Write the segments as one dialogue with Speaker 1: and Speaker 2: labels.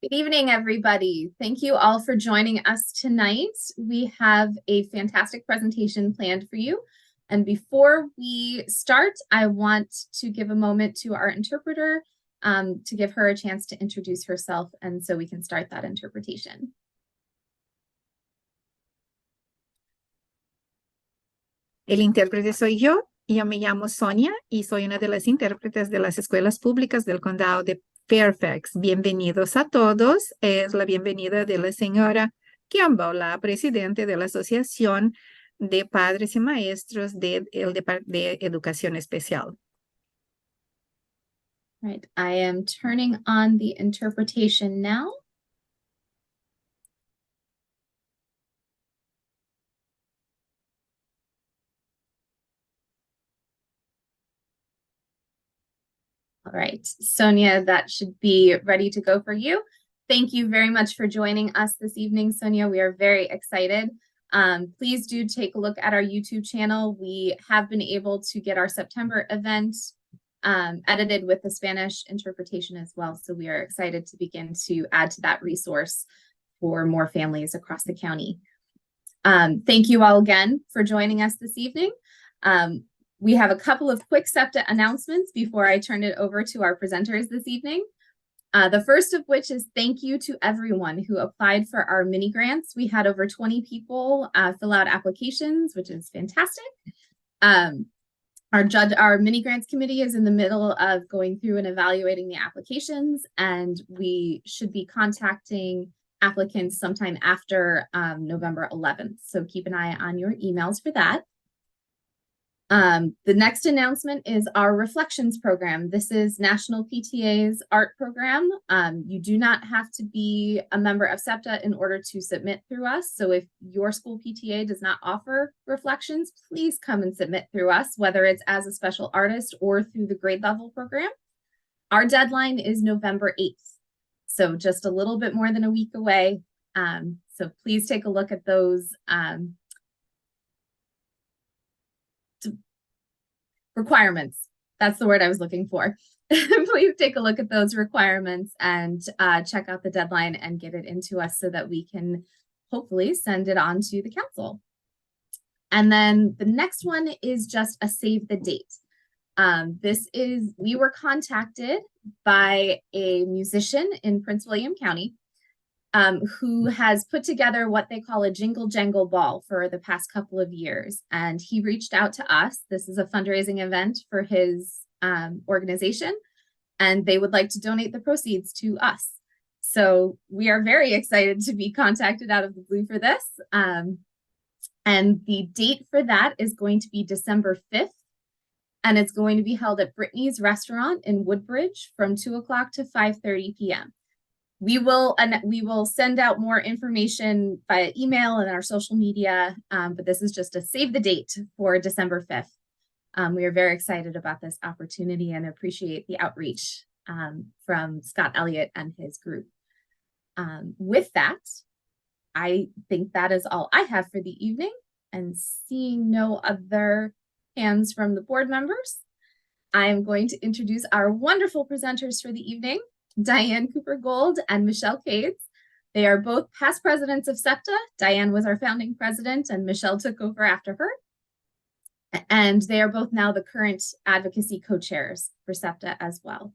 Speaker 1: Good evening, everybody. Thank you all for joining us tonight. We have a fantastic presentation planned for you. And before we start, I want to give a moment to our interpreter to give her a chance to introduce herself, and so we can start that interpretation.
Speaker 2: El intérprete soy yo me llamo Sonia y soy una de las intérpretes de las escuelas públicas del condado de Fairfax. Bienvenidos a todos. Es la bienvenida de la señora Campbell, la presidenta de la Asociación de Padres y Maestros de Educación Especial.
Speaker 1: Right, I am turning on the interpretation now. All right, Sonia, that should be ready to go for you. Thank you very much for joining us this evening, Sonia. We are very excited. Please do take a look at our YouTube channel. We have been able to get our September event edited with the Spanish interpretation as well. So we are excited to begin to add to that resource for more families across the county. Thank you all again for joining us this evening. We have a couple of quick SEPTA announcements before I turn it over to our presenters this evening. The first of which is thank you to everyone who applied for our mini grants. We had over 20 people fill out applications, which is fantastic. Our mini grants committee is in the middle of going through and evaluating the applications, and we should be contacting applicants sometime after November 11th. So keep an eye on your emails for that. The next announcement is our Reflections program. This is National PTA's art program. You do not have to be a member of SEPTA in order to submit through us. So if your school PTA does not offer Reflections, please come and submit through us, whether it's as a special artist or through the grade level program. Our deadline is November 8th. So just a little bit more than a week away. So please take a look at those requirements. That's the word I was looking for. Please take a look at those requirements and check out the deadline and get it into us so that we can hopefully send it on to the council. And then the next one is just a save the date. We were contacted by a musician in Prince William County who has put together what they call a jingle jangle ball for the past couple of years. And he reached out to us. This is a fundraising event for his organization, and they would like to donate the proceeds to us. So we are very excited to be contacted out of the blue for this. And the date for that is going to be December 5th. And it's going to be held at Brittany's Restaurant in Woodbridge from 2 o'clock to 5:30 p.m. We will send out more information via email and our social media, but this is just a save the date for December 5th. We are very excited about this opportunity and appreciate the outreach from Scott Elliott and his group. With that, I think that is all I have for the evening, and seeing no other hands from the board members, I am going to introduce our wonderful presenters for the evening. Diane Gould and Michelle Cades. They are both past presidents of SEPTA. Diane was our founding president and Michelle took over after her. And they are both now the current advocacy co-chairs for SEPTA as well.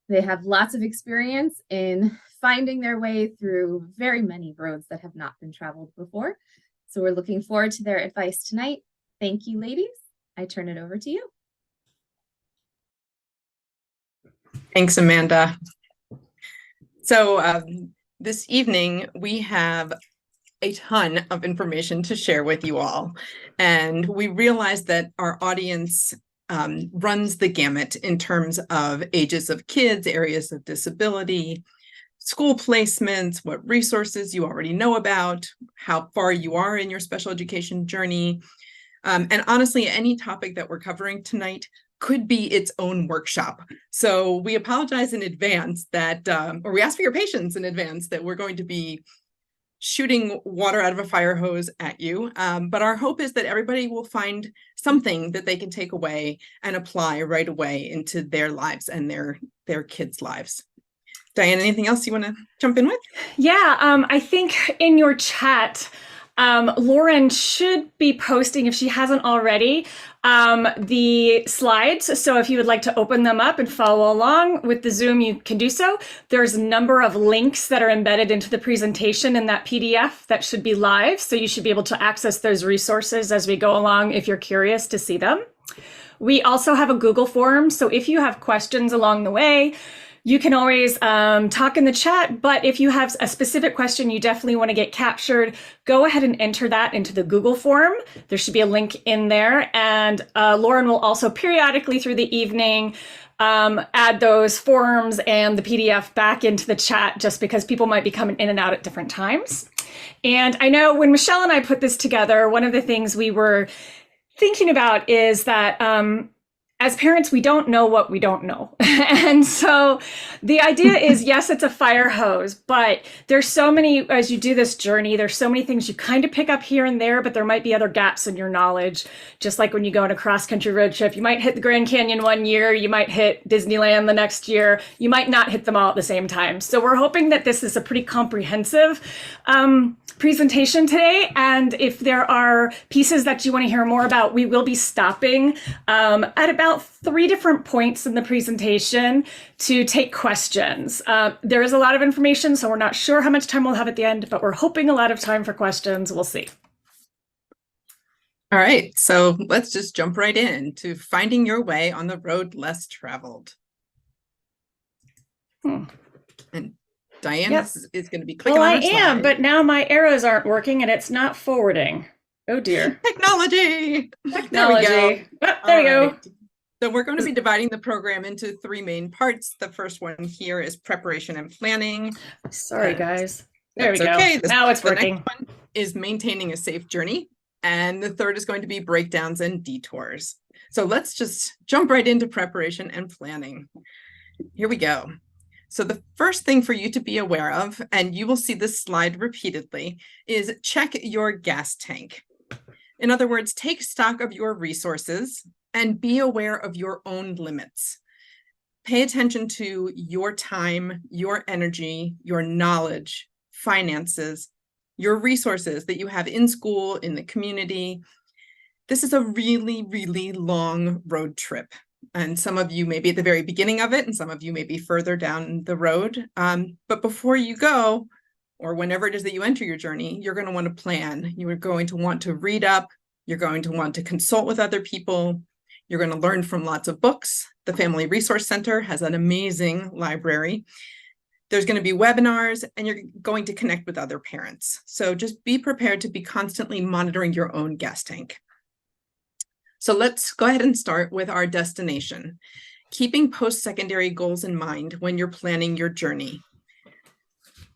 Speaker 1: They have lots of experience in finding their way through very many roads that have not been traveled before. So we're looking forward to their advice tonight. Thank you, ladies. I turn it over to you.
Speaker 3: Thanks, Amanda. So this evening, we have a ton of information to share with you all. And we realize that our audience runs the gamut in terms of ages of kids, areas of disability, school placements, what resources you already know about, how far you are in your special education journey. And honestly, any topic that we're covering tonight could be its own workshop. So we apologize in advance that, or we ask for your patience in advance that we're going to be shooting water out of a fire hose at you. But our hope is that everybody will find something that they can take away and apply right away into their lives and their kids' lives. Diane, anything else you want to jump in with?
Speaker 4: Yeah, I think in your chat, Lauren should be posting, if she hasn't already, the slides. So if you would like to open them up and follow along with the Zoom, you can do so. There's a number of links that are embedded into the presentation in that PDF that should be live. So you should be able to access those resources as we go along if you're curious to see them. We also have a Google form. So if you have questions along the way, you can always talk in the chat, but if you have a specific question you definitely want to get captured, go ahead and enter that into the Google form. There should be a link in there. And Lauren will also periodically through the evening add those forms and the PDF back into the chat, just because people might be coming in and out at different times. And I know when Michelle and I put this together, one of the things we were thinking about is that as parents, we don't know what we don't know. And so the idea is, yes, it's a fire hose, but there's so many, as you do this journey, there's so many things you kind of pick up here and there, but there might be other gaps in your knowledge. Just like when you go on a cross-country road trip, you might hit the Grand Canyon one year, you might hit Disneyland the next year, you might not hit them all at the same time. So we're hoping that this is a pretty comprehensive presentation today. And if there are pieces that you want to hear more about, we will be stopping at about 3 different points in the presentation to take questions. There is a lot of information, so we're not sure how much time we'll have at the end, but we're hoping a lot of time for questions. We'll see.
Speaker 3: All right, so let's just jump right in to finding your way on the road less traveled. And Diane is going to be clicking on her slide.
Speaker 4: I am, but now my arrows aren't working and it's not forwarding. Oh dear.
Speaker 3: Technology.
Speaker 4: Technology.
Speaker 3: There we go.
Speaker 4: There we go.
Speaker 3: So we're going to be dividing the program into 3 main parts. The first one here is preparation and planning.
Speaker 4: Sorry, guys. There we go.
Speaker 3: Okay.
Speaker 4: Now it's
Speaker 3: the
Speaker 4: working.
Speaker 3: Next one is maintaining a safe journey. And the third is going to be breakdowns and detours. So let's just jump right into preparation and planning. Here we go. So the first thing for you to be aware of, and you will see this slide repeatedly, is check your gas tank. In other words, take stock of your resources and be aware of your own limits. Pay attention to your time, your energy, your knowledge, finances, your resources that you have in school, in the community. This is a really, really long road trip. And some of you may be at the very beginning of it, and some of you may be further down the road. But before you go, or whenever it is that you enter your journey, you're going to want to plan. You are going to want to read up. You're going to want to consult with other people. You're going to learn from lots of books. The Family Resource Center has an amazing library. There's going to be webinars, and you're going to connect with other parents. So just be prepared to be constantly monitoring your own gas tank. So let's go ahead and start with our destination. Keeping post-secondary goals in mind when you're planning your journey.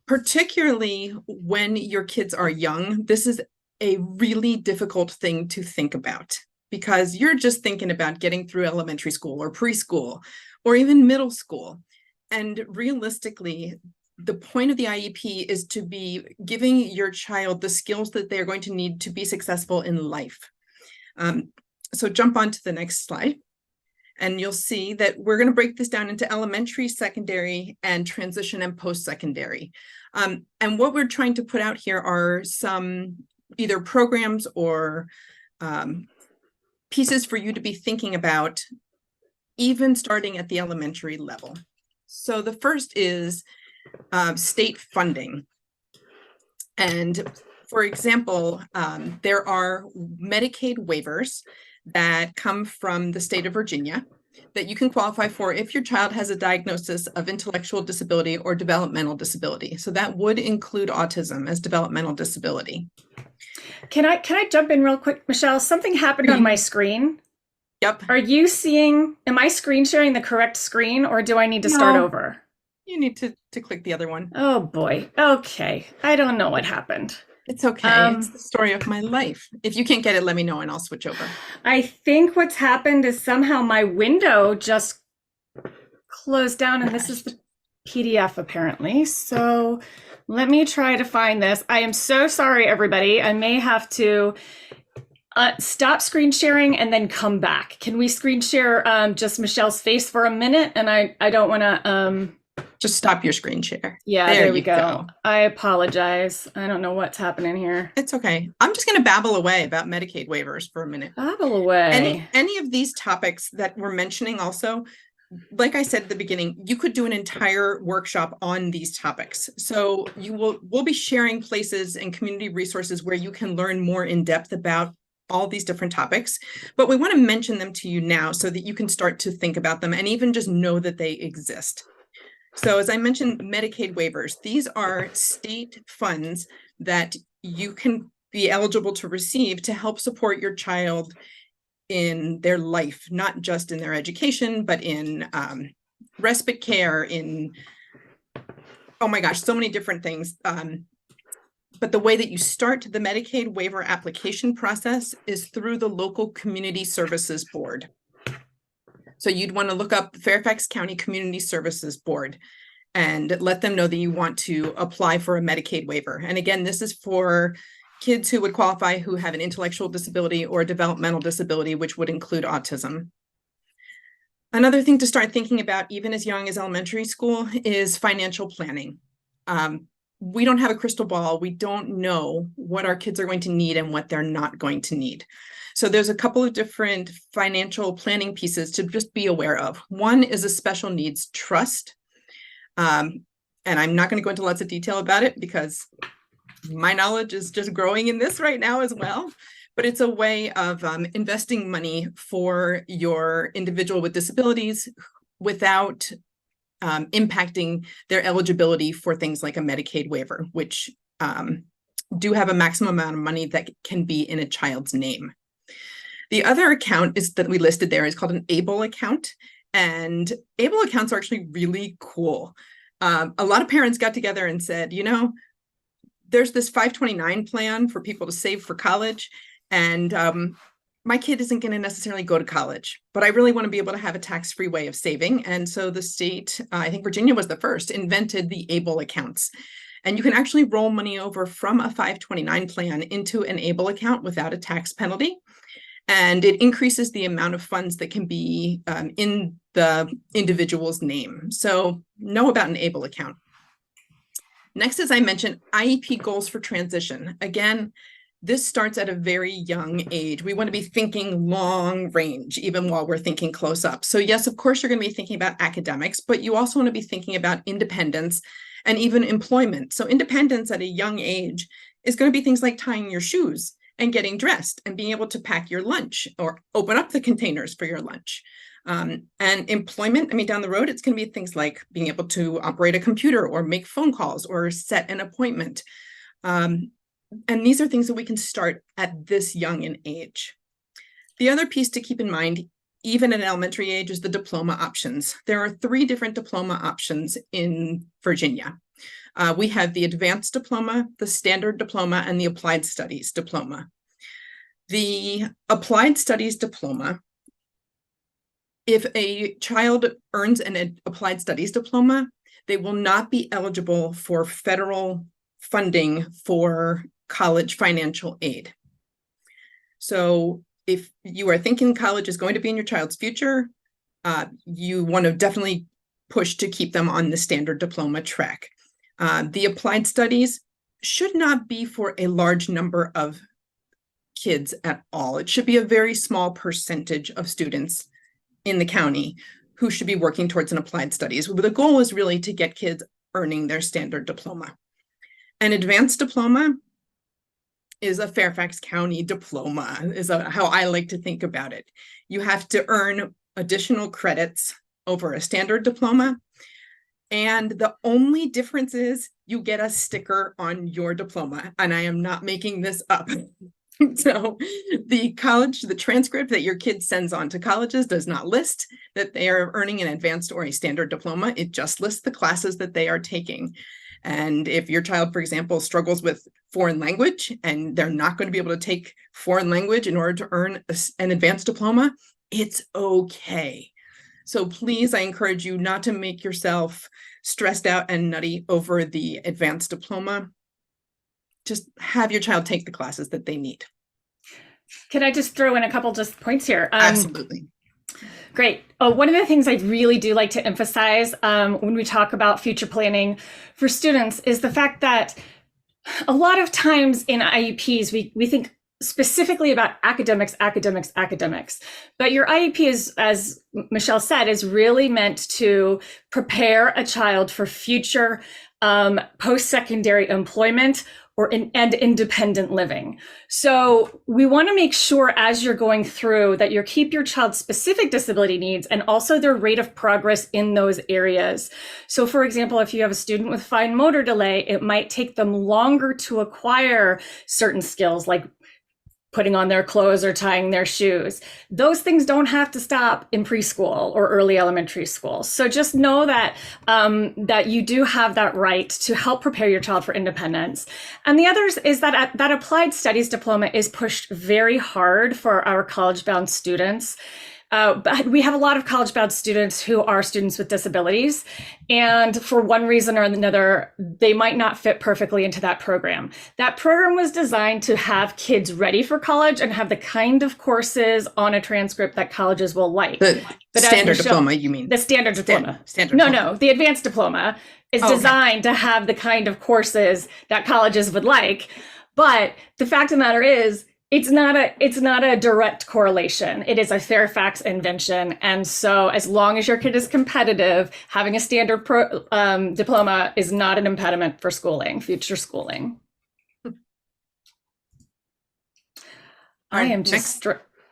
Speaker 3: Particularly when your kids are young, this is a really difficult thing to think about, because you're just thinking about getting through elementary school or preschool or even middle school. And realistically, the point of the IEP is to be giving your child the skills that they're going to need to be successful in life. So jump on to the next slide, and you'll see that we're going to break this down into elementary, secondary, and transition and post-secondary. And what we're trying to put out here are some either programs or pieces for you to be thinking about, even starting at the elementary level. So the first is state funding. And for example, there are Medicaid waivers that come from the state of Virginia that you can qualify for if your child has a diagnosis of intellectual disability or developmental disability. So that would include autism as developmental disability.
Speaker 4: Can I jump in real quick, Michelle? Something happened on my screen.
Speaker 3: Yep.
Speaker 4: Are you seeing, am I screen sharing the correct screen, or do I need to start over?
Speaker 3: You need to click the other one.
Speaker 4: Oh boy. Okay. I don't know what happened.
Speaker 3: It's okay. It's the story of my life. If you can't get it, let me know and I'll switch over.
Speaker 4: I think what's happened is somehow my window just closed down, and this is the PDF apparently. So let me try to find this. I am so sorry, everybody. I may have to stop screen sharing and then come back. Can we screen share just Michelle's face for a minute? And I don't want to
Speaker 3: Just stop your screen share.
Speaker 4: Yeah, there we
Speaker 3: you
Speaker 4: go. I apologize. I don't know what's happening here.
Speaker 3: It's okay. I'm just going to babble away about Medicaid waivers for a minute.
Speaker 4: Babble away.
Speaker 3: Any of these topics that we're mentioning also, like I said at the beginning, you could do an entire workshop on these topics. So we'll be sharing places and community resources where you can learn more in depth about all these different topics, but we want to mention them to you now so that you can start to think about them and even just know that they exist. So as I mentioned, Medicaid waivers, these are state funds that you can be eligible to receive to help support your child in their life, not just in their education, but in respite care, in, oh my gosh, so many different things. But the way that you start the Medicaid waiver application process is through the local community services board. So you'd want to look up the Fairfax County Community Services Board and let them know that you want to apply for a Medicaid waiver. And again, this is for kids who would qualify who have an intellectual disability or a developmental disability, which would include autism. Another thing to start thinking about, even as young as elementary school, is financial planning. We don't have a crystal ball. We don't know what our kids are going to need and what they're not going to need. So there's a couple of different financial planning pieces to just be aware of. One is a special needs trust. And I'm not going to go into lots of detail about it because my knowledge is just growing in this right now as well. But it's a way of investing money for your individual with disabilities without impacting their eligibility for things like a Medicaid waiver, which do have a maximum amount of money that can be in a child's name. The other account is that we listed there is called an ABLE account, and ABLE accounts are actually really cool. A lot of parents got together and said, you know, there's this 529 plan for people to save for college, and my kid isn't going to necessarily go to college, but I really want to be able to have a tax-free way of saving. And so the state, I think Virginia was the first, invented the ABLE accounts. And you can actually roll money over from a 529 plan into an ABLE account without a tax penalty. And it increases the amount of funds that can be in the individual's name. So know about an ABLE account. Next, as I mentioned, IEP goals for transition. Again, this starts at a very young age. We want to be thinking long range, even while we're thinking close up. So yes, of course, you're going to be thinking about academics, but you also want to be thinking about independence and even employment. So independence at a young age is going to be things like tying your shoes and getting dressed and being able to pack your lunch or open up the containers for your lunch. And employment, I mean, down the road, it's going to be things like being able to operate a computer or make phone calls or set an appointment. And these are things that we can start at this young an age. The other piece to keep in mind, even at elementary age, is the diploma options. There are 3 different diploma options in Virginia. We have the advanced diploma, the standard diploma, and the applied studies diploma. The applied studies diploma, if a child earns an applied studies diploma, they will not be eligible for federal funding for college financial aid. So if you are thinking college is going to be in your child's future, you want to definitely push to keep them on the standard diploma track. The applied studies should not be for a large number of kids at all. It should be a very small percentage of students in the county who should be working towards an applied studies. The goal is really to get kids earning their standard diploma. An advanced diploma is a Fairfax County diploma, is how I like to think about it. You have to earn additional credits over a standard diploma. And the only difference is you get a sticker on your diploma. And I am not making this up. So the transcript that your kid sends on to colleges does not list that they are earning an advanced or a standard diploma. It just lists the classes that they are taking. And if your child, for example, struggles with foreign language and they're not going to be able to take foreign language in order to earn an advanced diploma, it's okay. So please, I encourage you not to make yourself stressed out and nutty over the advanced diploma. Just have your child take the classes that they need.
Speaker 4: Can I just throw in a couple just points here?
Speaker 3: Absolutely.
Speaker 4: Great. One of the things I really do like to emphasize when we talk about future planning for students is the fact that a lot of times in IEPs, we think specifically about academics, but your IEP is, as Michelle said, is really meant to prepare a child for future post-secondary employment and independent living. So we want to make sure as you're going through that you keep your child's specific disability needs and also their rate of progress in those areas. So for example, if you have a student with fine motor delay, it might take them longer to acquire certain skills like putting on their clothes or tying their shoes. Those things don't have to stop in preschool or early elementary school. So just know that that you do have that right to help prepare your child for independence. And the others is that that applied studies diploma is pushed very hard for our college-bound students. But we have a lot of college-bound students who are students with disabilities, and for one reason or another, they might not fit perfectly into that program. That program was designed to have kids ready for college and have the kind of courses on a transcript that colleges will like.
Speaker 3: The standard diploma, you mean?
Speaker 4: The standard diploma.
Speaker 3: Standard
Speaker 4: no,
Speaker 3: diploma.
Speaker 4: no, the advanced diploma is designed to have the kind of courses that colleges would like. But the fact of the matter is, it's not a direct correlation. It is a Fairfax invention. And so as long as your kid is competitive, having a standard diploma is not an impediment for future schooling. I am just,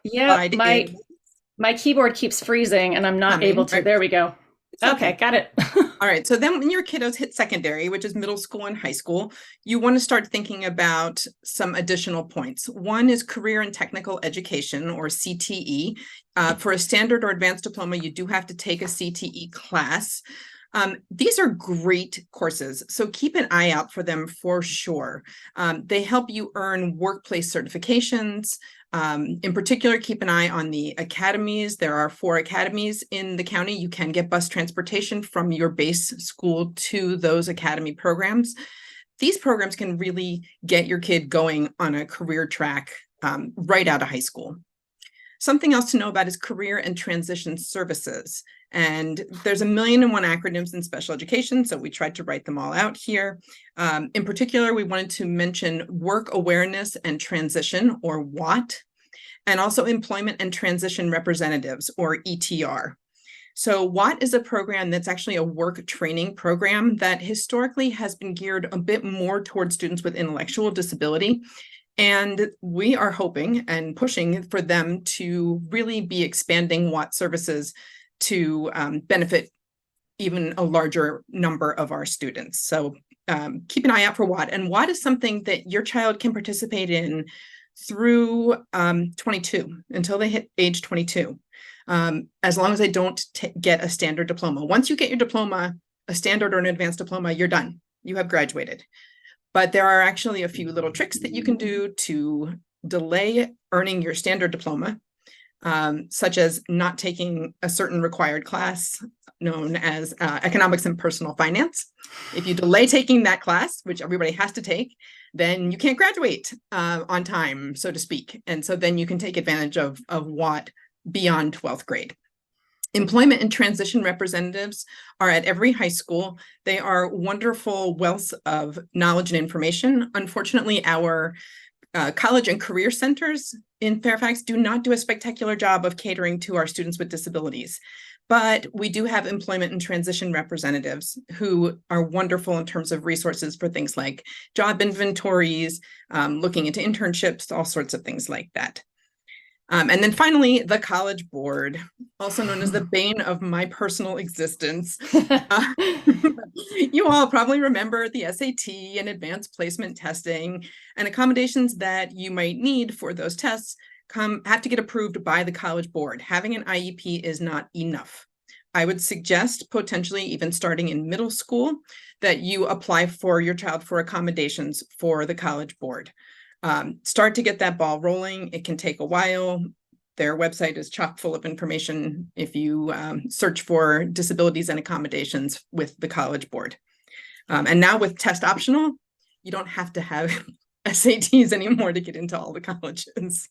Speaker 4: my keyboard keeps freezing and I'm not able to, there we go. Okay, got it.
Speaker 3: All right. So then when your kiddos hit secondary, which is middle school and high school, you want to start thinking about some additional points. One is career and technical education, or CTE. For a standard or advanced diploma, you do have to take a CTE class. These are great courses, so keep an eye out for them for sure. They help you earn workplace certifications. In particular, keep an eye on the academies. There are 4 academies in the county. You can get bus transportation from your base school to those academy programs. These programs can really get your kid going on a career track right out of high school. Something else to know about is career and transition services. And there's 1,000,001 acronyms in special education, so we tried to write them all out here. In particular, we wanted to mention work awareness and transition, or WAT, and also employment and transition representatives, or ETR. So WAT is a program that's actually a work training program that historically has been geared a bit more towards students with intellectual disability. And we are hoping and pushing for them to really be expanding WAT services to benefit even a larger number of our students. So keep an eye out for WAT. And WAT is something that your child can participate in through 22, until they hit age 22, as long as they don't get a standard diploma. Once you get your diploma, a standard or an advanced diploma, you're done. You have graduated. But there are actually a few little tricks that you can do to delay earning your standard diploma, such as not taking a certain required class known as economics and personal finance. If you delay taking that class, which everybody has to take, then you can't graduate on time, so to speak. And so then you can take advantage of WAT beyond 12th grade. Employment and transition representatives are at every high school. They are wonderful wealths of knowledge and information. Unfortunately, our college and career centers in Fairfax do not do a spectacular job of catering to our students with disabilities. But we do have employment and transition representatives who are wonderful in terms of resources for things like job inventories, looking into internships, all sorts of things like that. And then finally, the College Board, also known as the bane of my personal existence. You all probably remember the SAT and advanced placement testing, and accommodations that you might need for those tests have to get approved by the College Board. Having an IEP is not enough. I would suggest, potentially even starting in middle school, that you apply for your child for accommodations for the College Board. Start to get that ball rolling. It can take a while. Their website is chock full of information if you search for disabilities and accommodations with the College Board. And now with test optional, you don't have to have SATs anymore to get into all the colleges.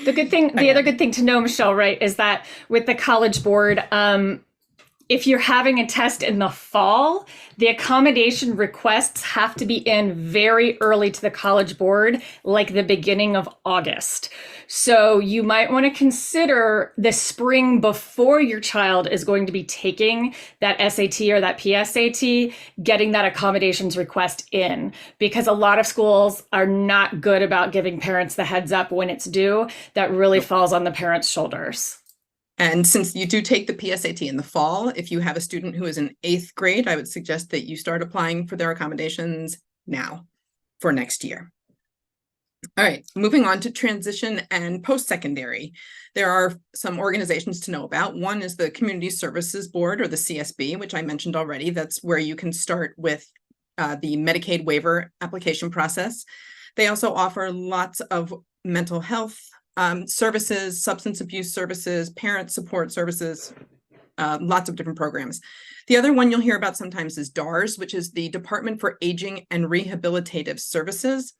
Speaker 4: The other good thing to know, Michelle, right, is that with the College Board, if you're having a test in the fall, the accommodation requests have to be in very early to the College Board, like the beginning of August. So you might want to consider the spring before your child is going to be taking that SAT or that PSAT, getting that accommodations request in, because a lot of schools are not good about giving parents the heads up when it's due. That really falls on the parents' shoulders.
Speaker 3: And since you do take the PSAT in the fall, if you have a student who is in 8th grade, I would suggest that you start applying for their accommodations now for next year. All right, moving on to transition and post-secondary. There are some organizations to know about. One is the Community Services Board, or the CSB, which I mentioned already. That's where you can start with the Medicaid waiver application process. They also offer lots of mental health services, substance abuse services, parent support services, lots of different programs. The other one you'll hear about sometimes is DARS, which is the Department for Aging and Rehabilitative Services.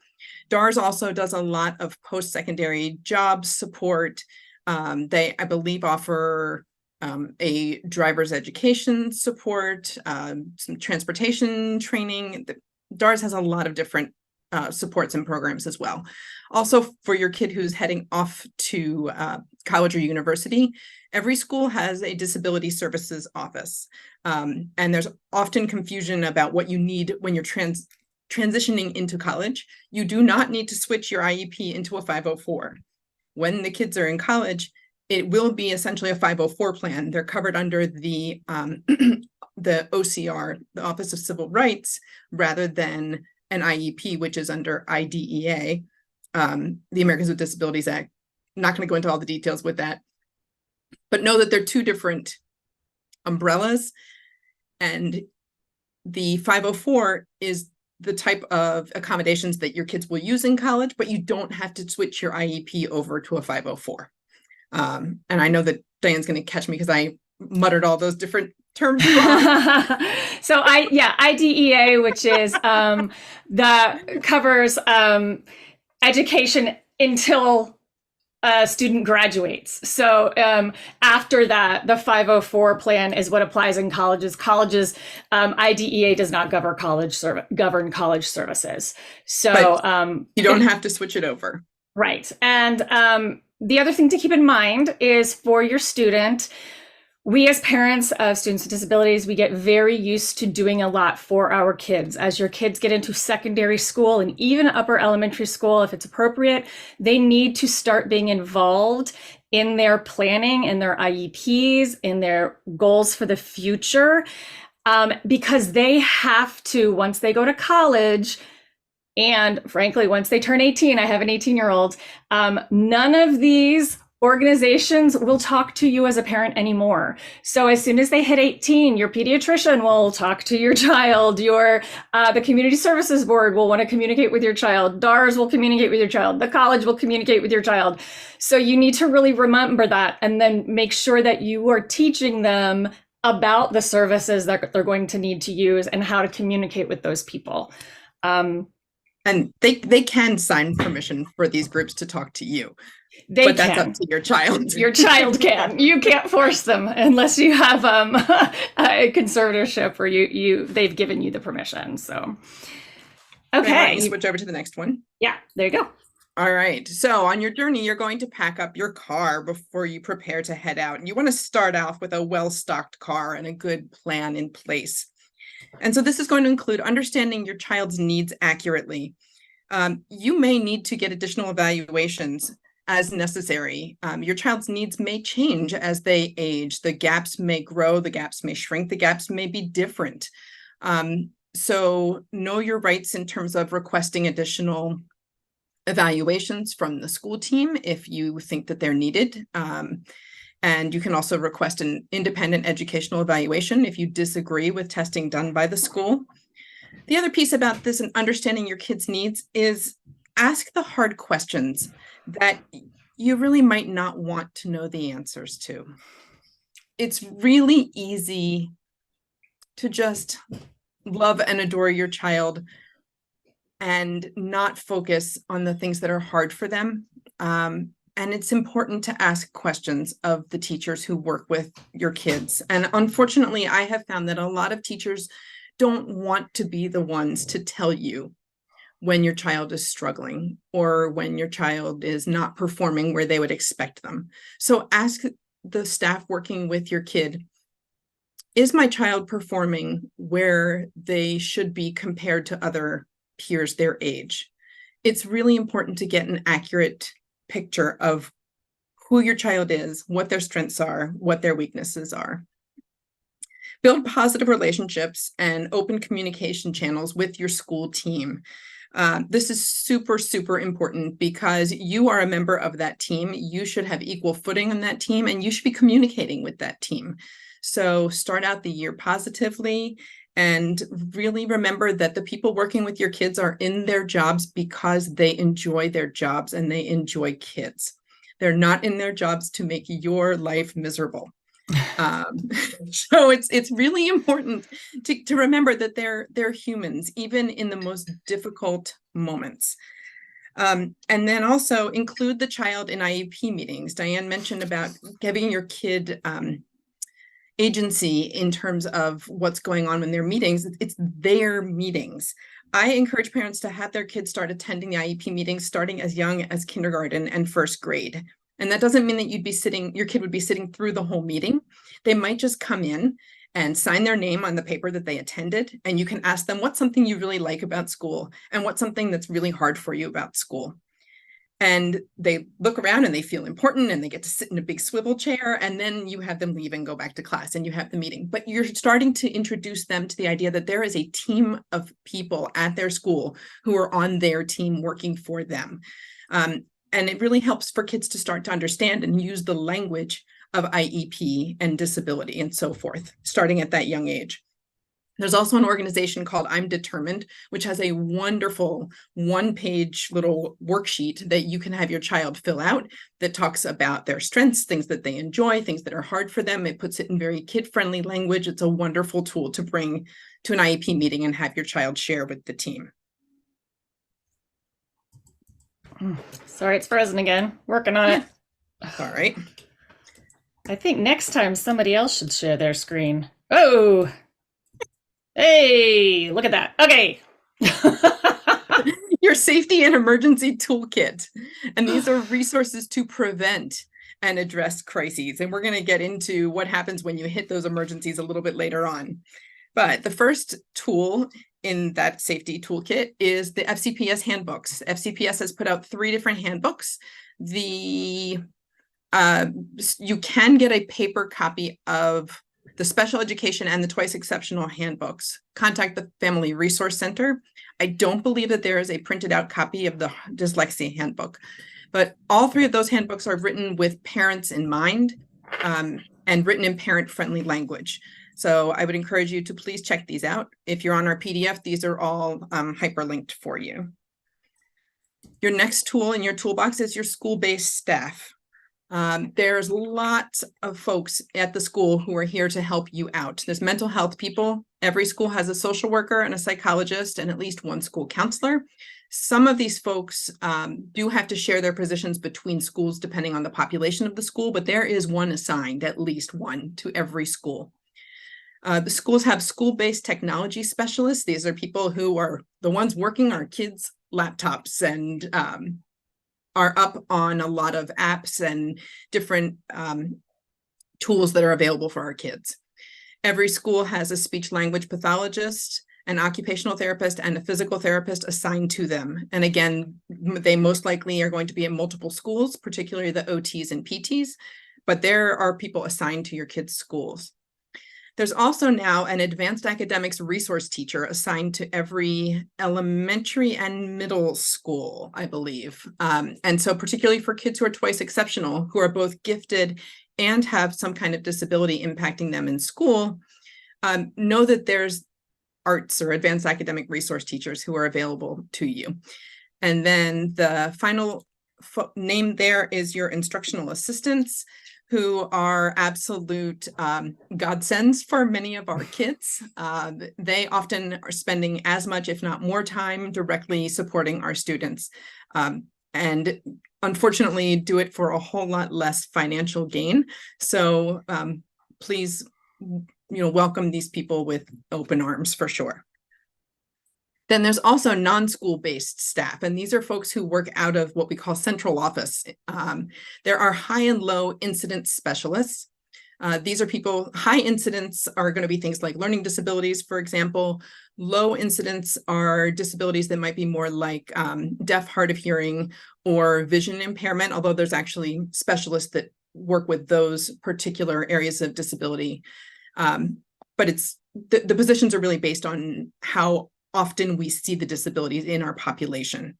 Speaker 3: DARS also does a lot of post-secondary job support. They, I believe, offer a driver's education support, some transportation training. DARS has a lot of different supports and programs as well. Also, for your kid who's heading off to college or university, every school has a disability services office. And there's often confusion about what you need when you're transitioning into college. You do not need to switch your IEP into a 504. When the kids are in college, it will be essentially a 504 plan. They're covered under the OCR, the Office of Civil Rights, rather than an IEP, which is under IDEA, the Americans with Disabilities Act. I'm not going to go into all the details with that, but know that they're two different umbrellas. And the 504 is the type of accommodations that your kids will use in college, but you don't have to switch your IEP over to a 504. And I know that Diane's going to catch me because I muttered all those different terms wrong.
Speaker 4: So IDEA, which is that covers education until a student graduates. So after that, the 504 plan is what applies in colleges. IDEA does not govern college services. So
Speaker 3: you don't have to switch it over.
Speaker 4: Right. And the other thing to keep in mind is for your student, we as parents of students with disabilities, we get very used to doing a lot for our kids. As your kids get into secondary school and even upper elementary school, if it's appropriate, they need to start being involved in their planning, in their IEPs, in their goals for the future, because they have to, once they go to college, and frankly, once they turn 18, I have an 18-year-old, none of these organizations will talk to you as a parent anymore. So as soon as they hit 18, your pediatrician will talk to your child, the Community Services Board will want to communicate with your child, DARS will communicate with your child, the college will communicate with your child. So you need to really remember that and then make sure that you are teaching them about the services that they're going to need to use and how to communicate with those people. And
Speaker 3: they can sign permission for these groups to talk to you. But that's up to your child.
Speaker 4: Your child can. You can't force them unless you have a conservatorship or they've given you the permission. So, okay.
Speaker 3: Switch over to the next one.
Speaker 4: Yeah, there you go.
Speaker 3: All right. So on your journey, you're going to pack up your car before you prepare to head out. And you want to start off with a well-stocked car and a good plan in place. And so this is going to include understanding your child's needs accurately. You may need to get additional evaluations as necessary. Your child's needs may change as they age. The gaps may grow, the gaps may shrink, the gaps may be different. So know your rights in terms of requesting additional evaluations from the school team if you think that they're needed. And you can also request an independent educational evaluation if you disagree with testing done by the school. The other piece about this and understanding your kids' needs is ask the hard questions that you really might not want to know the answers to. It's really easy to just love and adore your child and not focus on the things that are hard for them. And it's important to ask questions of the teachers who work with your kids. And unfortunately, I have found that a lot of teachers don't want to be the ones to tell you when your child is struggling or when your child is not performing where they would expect them. So ask the staff working with your kid, is my child performing where they should be compared to other peers their age? It's really important to get an accurate picture of who your child is, what their strengths are, what their weaknesses are. Build positive relationships and open communication channels with your school team. This is super, super important because you are a member of that team. You should have equal footing on that team, and you should be communicating with that team. So start out the year positively, and really remember that the people working with your kids are in their jobs because they enjoy their jobs and they enjoy kids. They're not in their jobs to make your life miserable. So it's really important to remember that they're humans, even in the most difficult moments. And then also include the child in IEP meetings. Diane mentioned about giving your kid agency in terms of what's going on in their meetings. It's their meetings. I encourage parents to have their kids start attending the IEP meetings starting as young as kindergarten and first grade. And that doesn't mean that your kid would be sitting through the whole meeting. They might just come in and sign their name on the paper that they attended. And you can ask them what's something you really like about school and what's something that's really hard for you about school. And they look around and they feel important and they get to sit in a big swivel chair, and then you have them leave and go back to class and you have the meeting. But you're starting to introduce them to the idea that there is a team of people at their school who are on their team working for them. And it really helps for kids to start to understand and use the language of IEP and disability and so forth, starting at that young age. There's also an organization called I'm Determined, which has a wonderful one-page little worksheet that you can have your child fill out that talks about their strengths, things that they enjoy, things that are hard for them. It puts it in very kid-friendly language. It's a wonderful tool to bring to an IEP meeting and have your child share with the team.
Speaker 4: Sorry, it's frozen again. Working on it.
Speaker 3: All right.
Speaker 4: I think next time somebody else should share their screen. Oh, hey, look at that. Okay.
Speaker 3: Your safety and emergency toolkit. And these are resources to prevent and address crises. And we're going to get into what happens when you hit those emergencies a little bit later on. But the first tool in that safety toolkit is the FCPS handbooks. FCPS has put out 3 different handbooks. You can get a paper copy of the special education and the twice exceptional handbooks. Contact the Family Resource Center. I don't believe that there is a printed out copy of the dyslexia handbook, but all 3 of those handbooks are written with parents in mind and written in parent-friendly language. So I would encourage you to please check these out. If you're on our PDF, these are all hyperlinked for you. Your next tool in your toolbox is your school-based staff. There's lots of folks at the school who are here to help you out. There's mental health people. Every school has a social worker and a psychologist and at least one school counselor. Some of these folks do have to share their positions between schools depending on the population of the school, but there is one assigned, at least one, to every school. The schools have school-based technology specialists. These are people who are the ones working our kids' laptops and are up on a lot of apps and different tools that are available for our kids. Every school has a speech language pathologist, an occupational therapist, and a physical therapist assigned to them. And again, they most likely are going to be in multiple schools, particularly the OTs and PTs, but there are people assigned to your kids' schools. There's also now an advanced academics resource teacher assigned to every elementary and middle school, I believe. And so particularly for kids who are twice exceptional, who are both gifted and have some kind of disability impacting them in school, know that there's arts or advanced academic resource teachers who are available to you. And then the final name there is your instructional assistants, who are absolute godsends for many of our kids. They often are spending as much, if not more time, directly supporting our students. And and unfortunately do it for a whole lot less financial gain. So please, welcome these people with open arms for sure. Then there's also non-school based staff, and these are folks who work out of what we call central office. There are high and low incidence specialists. These are people, high incidence are going to be things like learning disabilities, for example. Low incidence are disabilities that might be more like deaf, hard of hearing, or vision impairment, although there's actually specialists that work with those particular areas of disability. But it's the positions are really based on how often we see the disabilities in our population.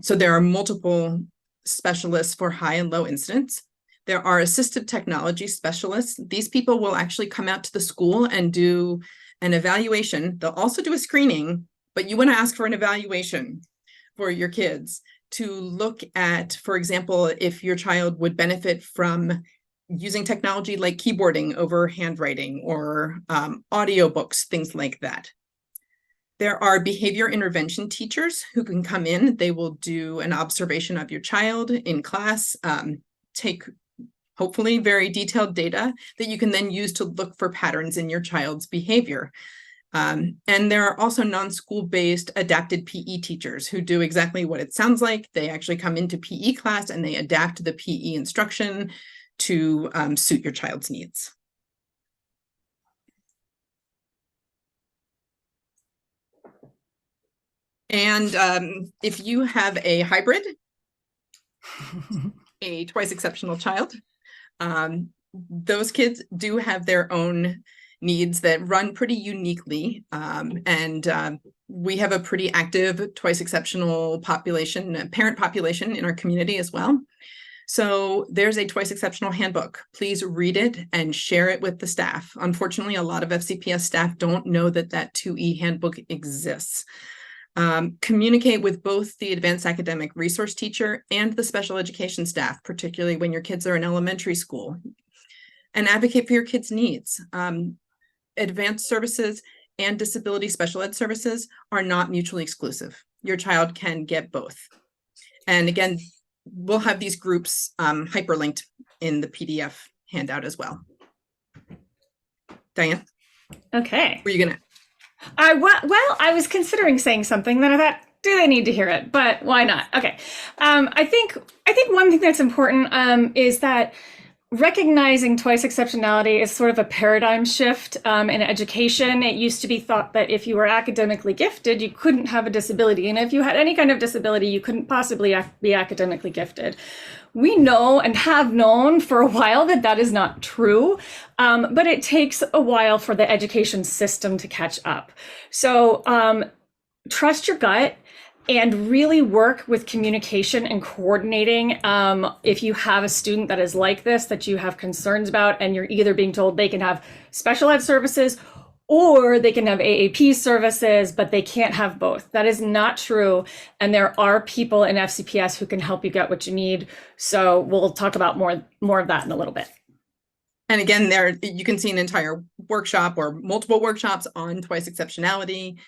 Speaker 3: So there are multiple specialists for high and low incidence. There are assistive technology specialists. These people will actually come out to the school and do an evaluation. They'll also do a screening, but you want to ask for an evaluation for your kids to look at, for example, if your child would benefit from using technology like keyboarding over handwriting or audiobooks, things like that. There are behavior intervention teachers who can come in. They will do an observation of your child in class, take hopefully very detailed data that you can then use to look for patterns in your child's behavior. And there are also non-school based adapted PE teachers who do exactly what it sounds like. They actually come into PE class and they adapt the PE instruction to suit your child's needs. And if you have a hybrid, a twice exceptional child, those kids do have their own needs that run pretty uniquely. And we have a pretty active twice exceptional population, parent population in our community as well. So there's a twice exceptional handbook. Please read it and share it with the staff. Unfortunately, a lot of FCPS staff don't know that that 2E handbook exists. Communicate with both the advanced academic resource teacher and the special education staff, particularly when your kids are in elementary school, and advocate for your kids' needs. Advanced services and disability special ed services are not mutually exclusive. Your child can get both. And again, we'll have these groups hyperlinked in the PDF handout as well. Diane?
Speaker 4: Okay.
Speaker 3: Were you gonna?
Speaker 4: Well, I was considering saying something, then I thought, do they need to hear it? But why not? Okay. I think one thing that's important is that recognizing twice exceptionality is sort of a paradigm shift in education. It used to be thought that if you were academically gifted, you couldn't have a disability. And if you had any kind of disability, you couldn't possibly be academically gifted. We know and have known for a while that that is not true, but it takes a while for the education system to catch up. So trust your gut and really work with communication and coordinating. If you have a student that is like this, that you have concerns about, and you're either being told they can have special ed services or they can have AAP services, but they can't have both. That is not true. And there are people in FCPS who can help you get what you need. So we'll talk about more of that in a little bit.
Speaker 3: And again, there you can see an entire workshop or multiple workshops on twice exceptionality.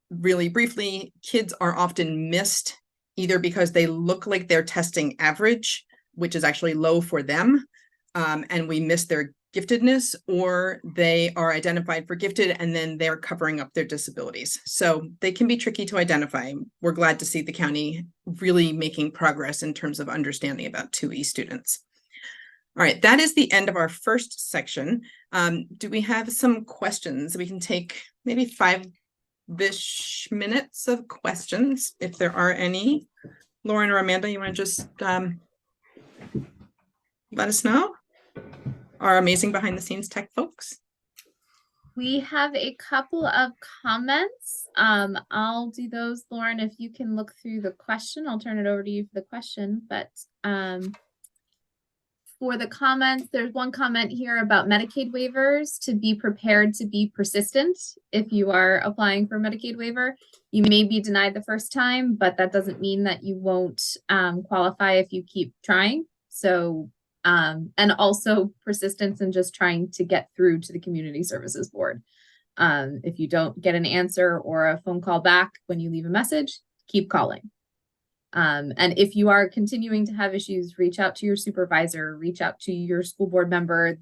Speaker 3: Really briefly, kids are often missed either because they look like they're testing average, which is actually low for them, and we miss their giftedness, or they are identified for gifted and then they're covering up their disabilities. So they can be tricky to identify. We're glad to see the county really making progress in terms of understanding about 2E students. All right, that is the end of our first section. Do we have some questions? We can take maybe 5-ish minutes of questions, if there are any. Lauren or Amanda, you want to just let us know? Our amazing behind the scenes tech folks.
Speaker 1: We have a couple of comments. I'll do those, Lauren. If you can look through the question, I'll turn it over to you for the question. But for the comments, there's one comment here about Medicaid waivers, to be prepared to be persistent. If you are applying for a Medicaid waiver, you may be denied the first time, but that doesn't mean that you won't qualify if you keep trying. So, and also persistence in just trying to get through to the Community Services Board. If you don't get an answer or a phone call back when you leave a message, keep calling. And if you are continuing to have issues, reach out to your supervisor, reach out to your school board member.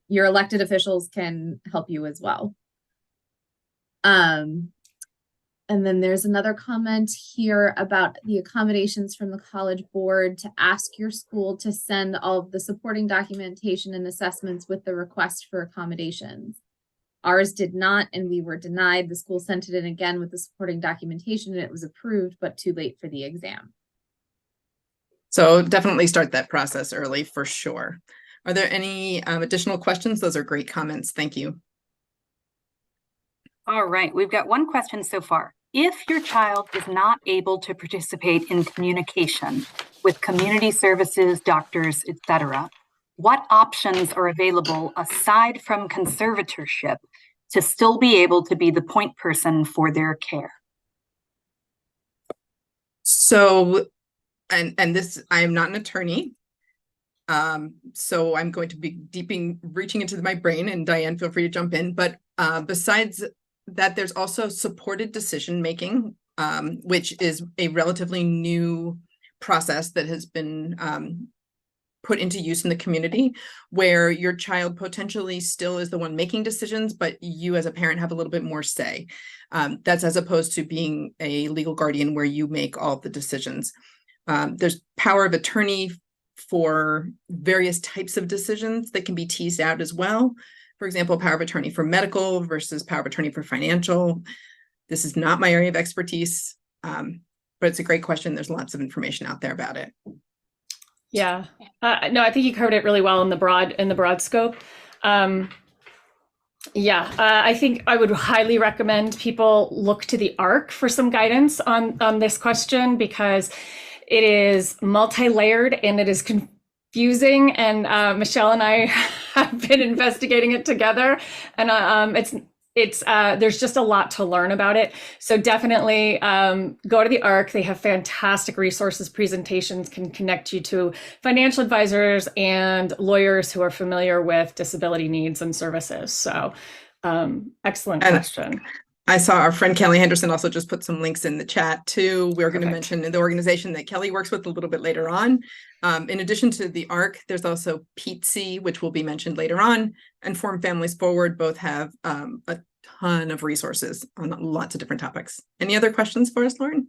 Speaker 1: Your elected officials can help you as well. And then there's another comment here about the accommodations from the college board to ask your school to send all of the supporting documentation and assessments with the request for accommodations. Ours did not, and we were denied. The school sent it in again with the supporting documentation and it was approved, but too late for the exam.
Speaker 3: So definitely start that process early for sure. Are there any additional questions? Those are great comments. Thank you.
Speaker 5: All right, we've got one question so far. If your child is not able to participate in communication with community services, doctors, etc., what options are available aside from conservatorship to still be able to be the point person for their care?
Speaker 3: So, and this, I am not an attorney. So I'm going to be reaching into my brain, and Diane, feel free to jump in. But besides that, there's also supported decision making, which is a relatively new process that has been put into use in the community, where your child potentially still is the one making decisions, but you as a parent have a little bit more say. That's as opposed to being a legal guardian where you make all the decisions. There's power of attorney for various types of decisions that can be teased out as well. For example, power of attorney for medical versus power of attorney for financial. This is not my area of expertise, but it's a great question. There's lots of information out there about it.
Speaker 4: Yeah, no, I think you covered it really well in the broad scope. I think I would highly recommend people look to the ARC for some guidance on this question, because it is multi-layered and it is confusing. And Michelle and I have been investigating it together, and it's there's just a lot to learn about it. So definitely go to the ARC. They have fantastic resources, presentations, can connect you to financial advisors and lawyers who are familiar with disability needs and services. So excellent question.
Speaker 3: I saw our friend Kelly Henderson also just put some links in the chat too. We're going to mention the organization that Kelly works with a little bit later on. In addition to the ARC, there's also PETC, which will be mentioned later on, and Form Families Forward. Both have a ton of resources on lots of different topics. Any other questions for us, Lauren?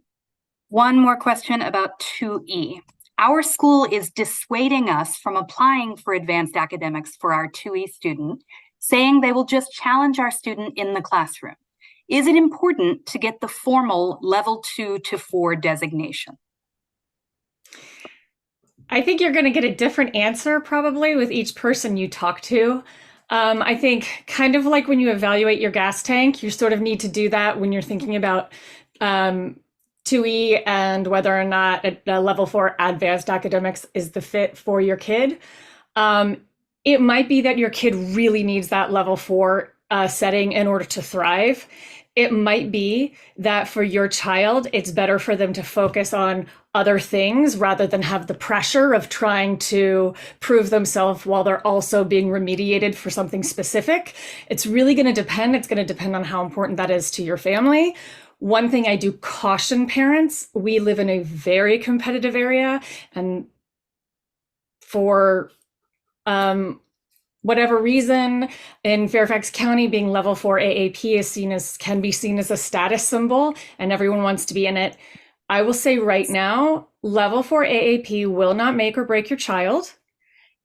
Speaker 5: One more question about 2E. Our school is dissuading us from applying for advanced academics for our 2E student, saying they will just challenge our student in the classroom. Is it important to get the formal level 2 to 4 designation?
Speaker 4: I think you're going to get a different answer probably with each person you talk to. I think kind of like when you evaluate your gas tank, you sort of need to do that when you're thinking about 2E and whether or not a level 4 advanced academics is the fit for your kid. It might be that your kid really needs that level 4 setting in order to thrive. It might be that for your child, it's better for them to focus on other things rather than have the pressure of trying to prove themselves while they're also being remediated for something specific. It's really going to depend. It's going to depend on how important that is to your family. One thing I do caution parents, we live in a very competitive area, and for whatever reason, in Fairfax County, being level 4 AAP can be seen as a status symbol, and everyone wants to be in it. I will say right now, level 4 AAP will not make or break your child.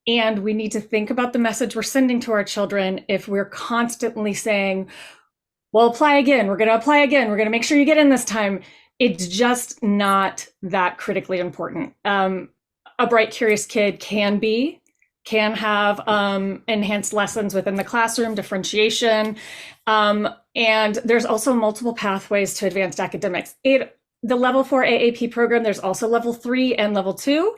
Speaker 4: And we need to think about the message we're sending to our children if we're constantly saying, well, apply again, we're going to apply again, we're going to make sure you get in this time. It's just not that critically important. A bright, curious kid can have enhanced lessons within the classroom, differentiation. And there's also multiple pathways to advanced academics. The level 4 AAP program, there's also level 3 and level 2.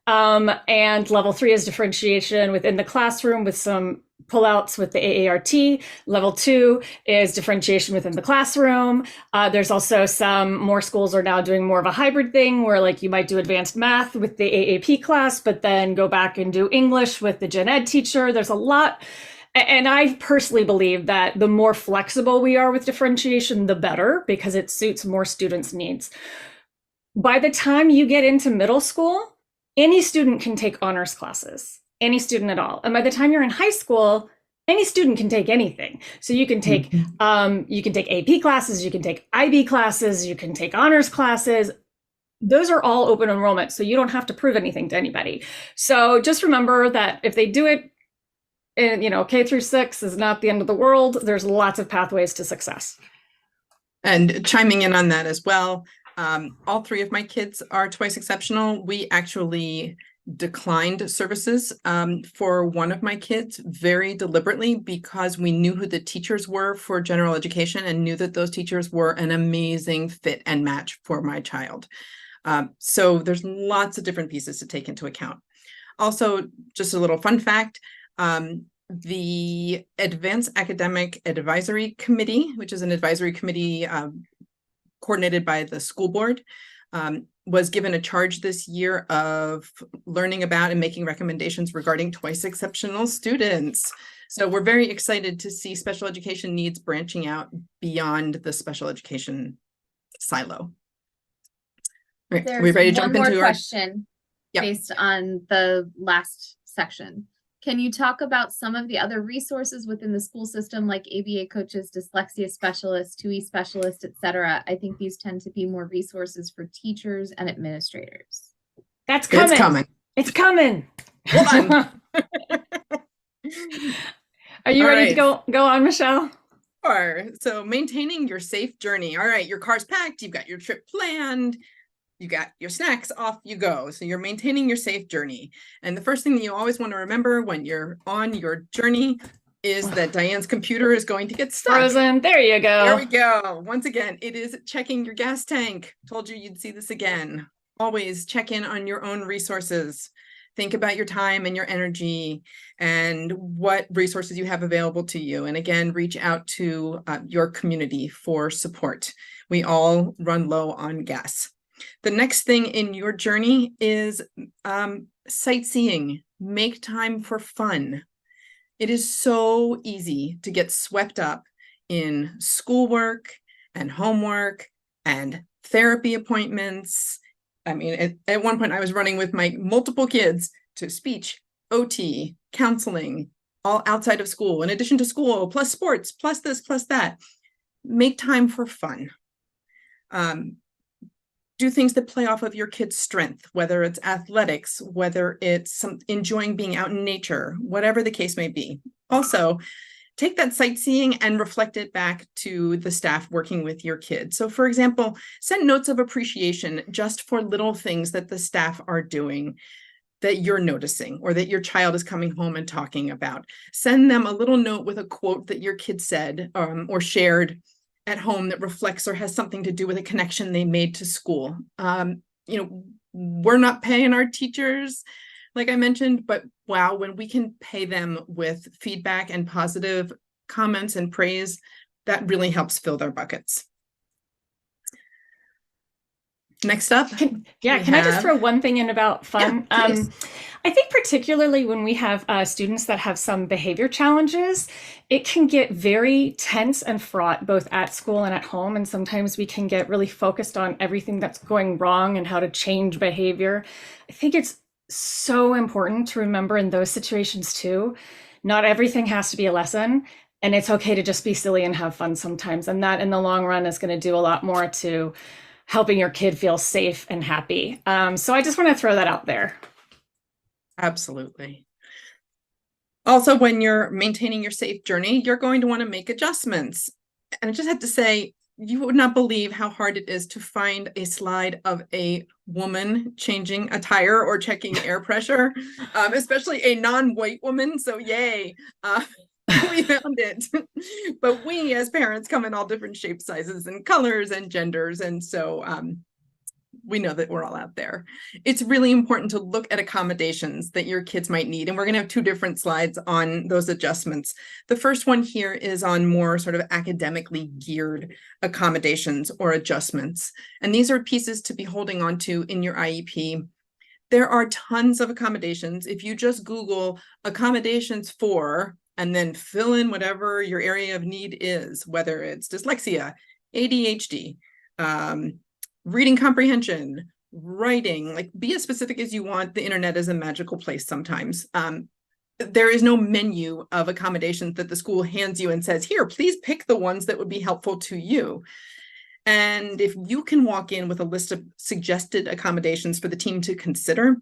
Speaker 4: And level 3 is differentiation within the classroom with some pullouts with the AART. Level 2 is differentiation within the classroom. There's also some more schools are now doing more of a hybrid thing where like you might do advanced math with the AAP class, but then go back and do English with the gen ed teacher. There's a lot. And I personally believe that the more flexible we are with differentiation, the better, because it suits more students' needs. By the time you get into middle school, any student can take honors classes, any student at all. And by the time you're in high school, any student can take anything. So you can take AP classes, you can take IB classes, you can take honors classes. Those are all open enrollment, so you don't have to prove anything to anybody. So just remember that if they do it in, K through 6 is not the end of the world. There's lots of pathways to success.
Speaker 3: And chiming in on that as well, all 3 of my kids are twice exceptional. We actually declined services for one of my kids very deliberately because we knew who the teachers were for general education and knew that those teachers were an amazing fit and match for my child. So there's lots of different pieces to take into account. Also, just a little fun fact, the Advanced Academic Advisory Committee, which is an advisory committee coordinated by the school board, was given a charge this year of learning about and making recommendations regarding twice exceptional students. So we're very excited to see special education needs branching out beyond the special education silo. Right,
Speaker 1: There's
Speaker 3: we ready to jump
Speaker 1: one more
Speaker 3: into
Speaker 1: question
Speaker 3: Yep.
Speaker 1: based on the last section. Can you talk about some of the other resources within the school system, like ABA coaches, dyslexia specialists, TUI specialists, etc.? I think these tend to be more resources for teachers and administrators.
Speaker 4: That's coming.
Speaker 3: It's coming.
Speaker 4: It's coming.
Speaker 3: Hold on.
Speaker 4: Are you
Speaker 3: All
Speaker 4: ready to
Speaker 3: right.
Speaker 4: go on, Michelle?
Speaker 3: Sure. So maintaining your safe journey. All right, your car's packed, you've got your trip planned, you got your snacks, off you go. So you're maintaining your safe journey. And the first thing that you always want to remember when you're on your journey is that Diane's computer is going to get stuck.
Speaker 4: Frozen. There you go.
Speaker 3: There we go. Once again, it is checking your gas tank. Told you you'd see this again. Always check in on your own resources. Think about your time and your energy and what resources you have available to you. And again, reach out to your community for support. We all run low on gas. The next thing in your journey is sightseeing. Make time for fun. It is so easy to get swept up in schoolwork and homework and therapy appointments. I mean, at one point I was running with my multiple kids to speech, OT, counseling, all outside of school, in addition to school, plus sports, plus this, plus that. Make time for fun. Do things that play off of your kid's strength, whether it's athletics, whether it's enjoying being out in nature, whatever the case may be. Also, take that sightseeing and reflect it back to the staff working with your kids. So for example, send notes of appreciation just for little things that the staff are doing that you're noticing or that your child is coming home and talking about. Send them a little note with a quote that your kid said or shared at home that reflects or has something to do with a connection they made to school. We're not paying our teachers, like I mentioned, but wow, when we can pay them with feedback and positive comments and praise, that really helps fill their buckets. Next up.
Speaker 4: Can I just throw one thing in about fun?
Speaker 3: Yeah,
Speaker 4: I think particularly when we have students that have some behavior challenges, it can get very tense and fraught both at school and at home. And sometimes we can get really focused on everything that's going wrong and how to change behavior. I think it's so important to remember in those situations too, not everything has to be a lesson. And it's okay to just be silly and have fun sometimes. And that in the long run is going to do a lot more to helping your kid feel safe and happy. So I just want to throw that out there.
Speaker 3: Absolutely. Also, when you're maintaining your safe journey, you're going to want to make adjustments. And I just have to say, you would not believe how hard it is to find a slide of a woman changing a tire or checking air pressure, especially a non-white woman. So yay. We found it. But we as parents come in all different shapes, sizes, and colors and genders. And so we know that we're all out there. It's really important to look at accommodations that your kids might need. And we're going to have 2 different slides on those adjustments. The first one here is on more sort of academically geared accommodations or adjustments. And these are pieces to be holding on to in your IEP. There are tons of accommodations. If you just Google accommodations for, and then fill in whatever your area of need is, whether it's dyslexia, ADHD, reading comprehension, writing, like be as specific as you want. The internet is a magical place sometimes. There is no menu of accommodations that the school hands you and says, here, please pick the ones that would be helpful to you. And if you can walk in with a list of suggested accommodations for the team to consider,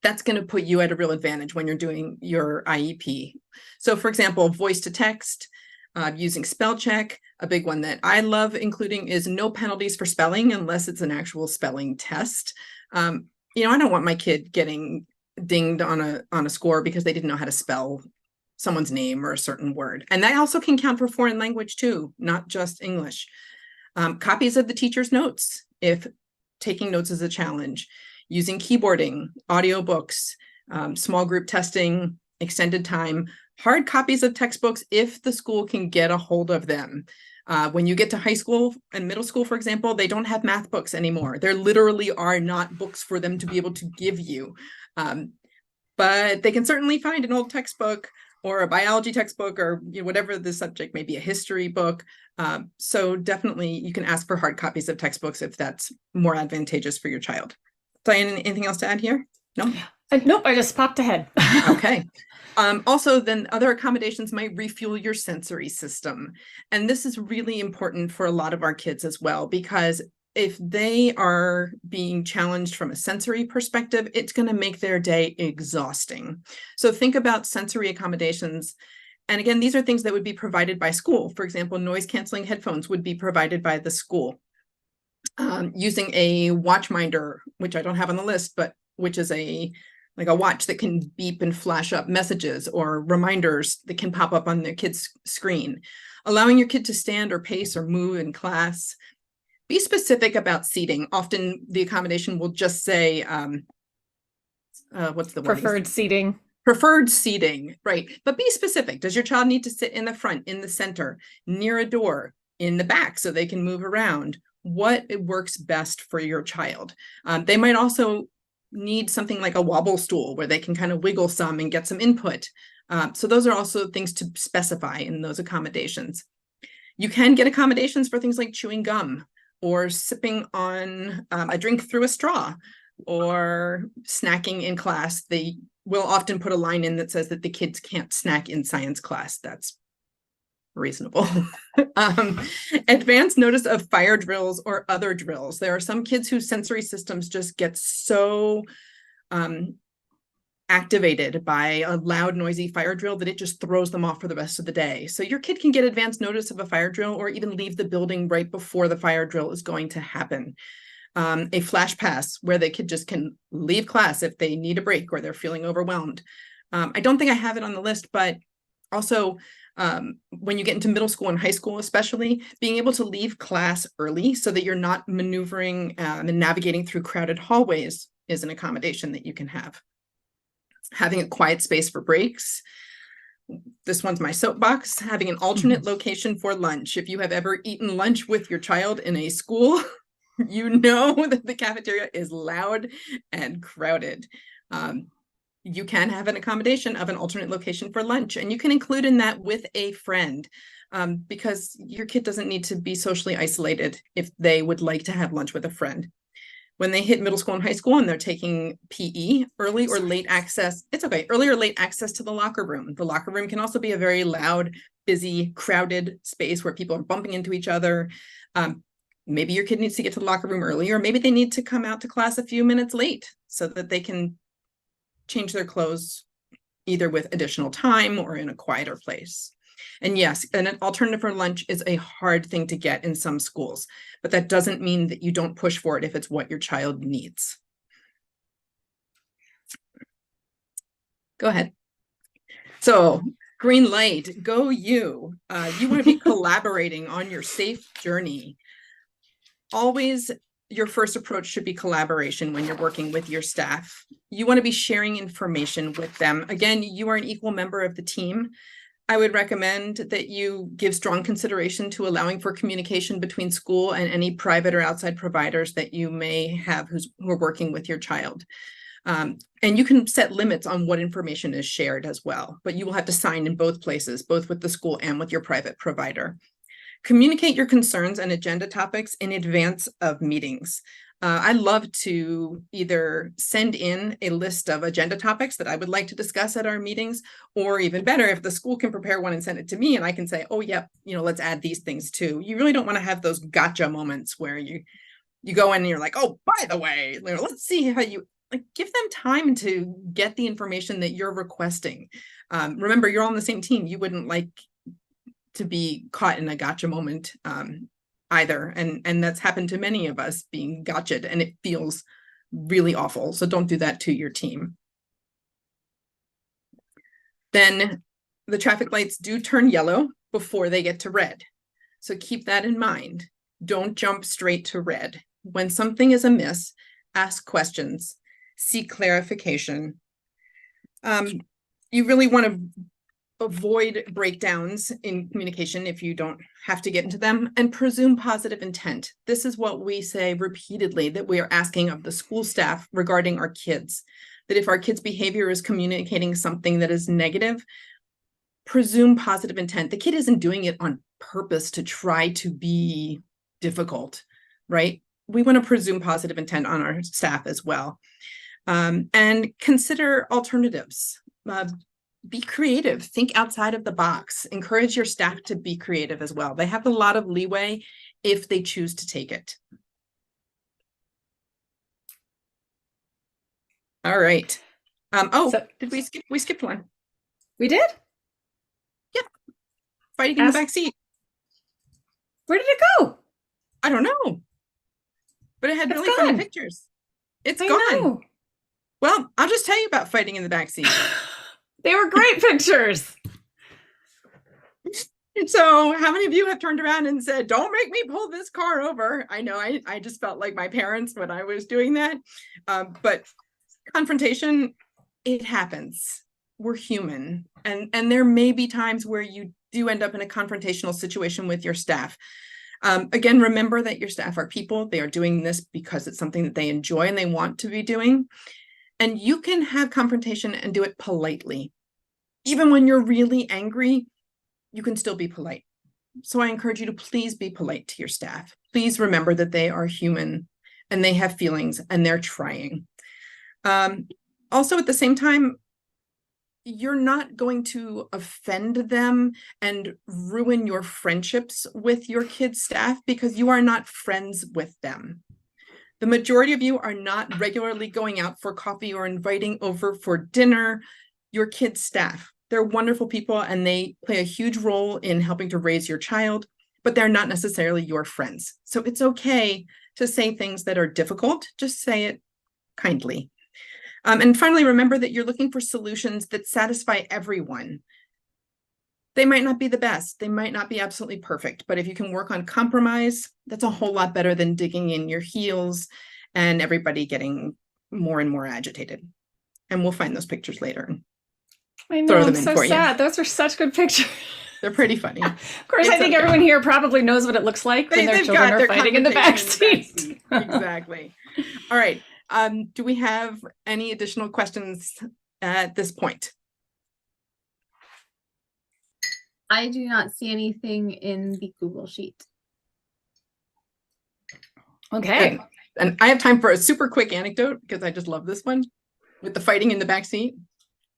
Speaker 3: that's going to put you at a real advantage when you're doing your IEP. So for example, voice to text, using spell check. A big one that I love including is no penalties for spelling unless it's an actual spelling test. I don't want my kid getting dinged on a score because they didn't know how to spell someone's name or a certain word. And that also can count for foreign language too, not just English. Copies of the teacher's notes, if taking notes is a challenge, using keyboarding, audiobooks, small group testing, extended time, hard copies of textbooks if the school can get a hold of them. When you get to high school and middle school, for example, they don't have math books anymore. There literally are not books for them to be able to give you. But they can certainly find an old textbook or a biology textbook or whatever the subject may be, a history book. So definitely you can ask for hard copies of textbooks if that's more advantageous for your child. Diane, anything else to add here? No?
Speaker 4: Nope, I just popped ahead.
Speaker 3: Okay. Also, then other accommodations might refuel your sensory system. And this is really important for a lot of our kids as well, because if they are being challenged from a sensory perspective, it's going to make their day exhausting. So think about sensory accommodations. And again, these are things that would be provided by school. For example, noise canceling headphones would be provided by the school. Using a watch minder, which I don't have on the list, but which is like a watch that can beep and flash up messages or reminders that can pop up on their kid's screen. Allowing your kid to stand or pace or move in class. Be specific about seating. Often the accommodation will just say, what's the word?
Speaker 4: Preferred seating.
Speaker 3: Preferred seating, right. But be specific. Does your child need to sit in the front, in the center, near a door, in the back so they can move around? What works best for your child? They might also need something like a wobble stool where they can kind of wiggle some and get some input. So those are also things to specify in those accommodations. You can get accommodations for things like chewing gum or sipping on a drink through a straw or snacking in class. They will often put a line in that says that the kids can't snack in science class. That's reasonable. Advance notice of fire drills or other drills. There are some kids whose sensory systems just get so activated by a loud, noisy fire drill that it just throws them off for the rest of the day. So your kid can get advance notice of a fire drill or even leave the building right before the fire drill is going to happen. A flash pass where the kid just can leave class if they need a break or they're feeling overwhelmed. I don't think I have it on the list, but also when you get into middle school and high school, especially, being able to leave class early so that you're not maneuvering and navigating through crowded hallways is an accommodation that you can have. Having a quiet space for breaks. This one's my soapbox. Having an alternate location for lunch. If you have ever eaten lunch with your child in a school, you know that the cafeteria is loud and crowded. You can have an accommodation of an alternate location for lunch, and you can include in that with a friend, because your kid doesn't need to be socially isolated if they would like to have lunch with a friend. When they hit middle school and high school and they're taking PE, early or late access, it's okay, early or late access to the locker room. The locker room can also be a very loud, busy, crowded space where people are bumping into each other. Maybe your kid needs to get to the locker room early, or maybe they need to come out to class a few minutes late so that they can change their clothes either with additional time or in a quieter place. And yes, an alternative for lunch is a hard thing to get in some schools, but that doesn't mean that you don't push for it if it's what your child needs. Go ahead. So green light, go you. You want to be collaborating on your safe journey. Always your first approach should be collaboration when you're working with your staff. You want to be sharing information with them. Again, you are an equal member of the team. I would recommend that you give strong consideration to allowing for communication between school and any private or outside providers that you may have who are working with your child. And you can set limits on what information is shared as well, but you will have to sign in both places, both with the school and with your private provider. Communicate your concerns and agenda topics in advance of meetings. I love to either send in a list of agenda topics that I would like to discuss at our meetings, or even better, if the school can prepare one and send it to me and I can say, oh, yep, let's add these things too. You really don't want to have those gotcha moments where you go in and you're like, oh, by the way, let's see how you give them time to get the information that you're requesting. Remember, you're all on the same team. You wouldn't like to be caught in a gotcha moment either. And that's happened to many of us, being gotcha'd, and it feels really awful. So don't do that to your team. Then the traffic lights do turn yellow before they get to red. So keep that in mind. Don't jump straight to red. When something is amiss, ask questions, seek clarification. You really want to avoid breakdowns in communication if you don't have to get into them, and presume positive intent. This is what we say repeatedly that we are asking of the school staff regarding our kids, that if our kids' behavior is communicating something that is negative, presume positive intent. The kid isn't doing it on purpose to try to be difficult, right? We want to presume positive intent on our staff as well. And consider alternatives. Be creative, think outside of the box, encourage your staff to be creative as well. They have a lot of leeway if they choose to take it. All right. Did we skipped one?
Speaker 4: We did?
Speaker 3: Yep. Fighting in the back seat.
Speaker 4: Where did it go?
Speaker 3: I don't know. But it had really funny pictures. It's gone.
Speaker 4: Know.
Speaker 3: Well, I'll just tell you about fighting in the back seat.
Speaker 4: They were great pictures.
Speaker 3: So how many of you have turned around and said, don't make me pull this car over? I know I just felt like my parents when I was doing that. But confrontation, it happens. We're human. And there may be times where you do end up in a confrontational situation with your staff. Again, remember that your staff are people. They are doing this because it's something that they enjoy and they want to be doing. And you can have confrontation and do it politely. Even when you're really angry, you can still be polite. So I encourage you to please be polite to your staff. Please remember that they are human and they have feelings and they're trying. Also, at the same time, you're not going to offend them and ruin your friendships with your kids' staff because you are not friends with them. The majority of you are not regularly going out for coffee or inviting over for dinner your kids' staff. They're wonderful people and they play a huge role in helping to raise your child, but they're not necessarily your friends. So it's okay to say things that are difficult. Just say it kindly. And finally, remember that you're looking for solutions that satisfy everyone. They might not be the best. They might not be absolutely perfect, but if you can work on compromise, that's a whole lot better than digging in your heels and everybody getting more and more agitated. And we'll find those pictures later.
Speaker 4: I know, I'm so sad. Those are such good pictures.
Speaker 3: They're pretty funny.
Speaker 4: Of course, I think everyone here probably knows what it looks like when their children are fighting in the backseat.
Speaker 3: Exactly. All right. Do we have any additional questions at this point?
Speaker 1: I do not see anything in the Google Sheet.
Speaker 4: Okay.
Speaker 3: And I have time for a super quick anecdote because I just love this one with the fighting in the backseat.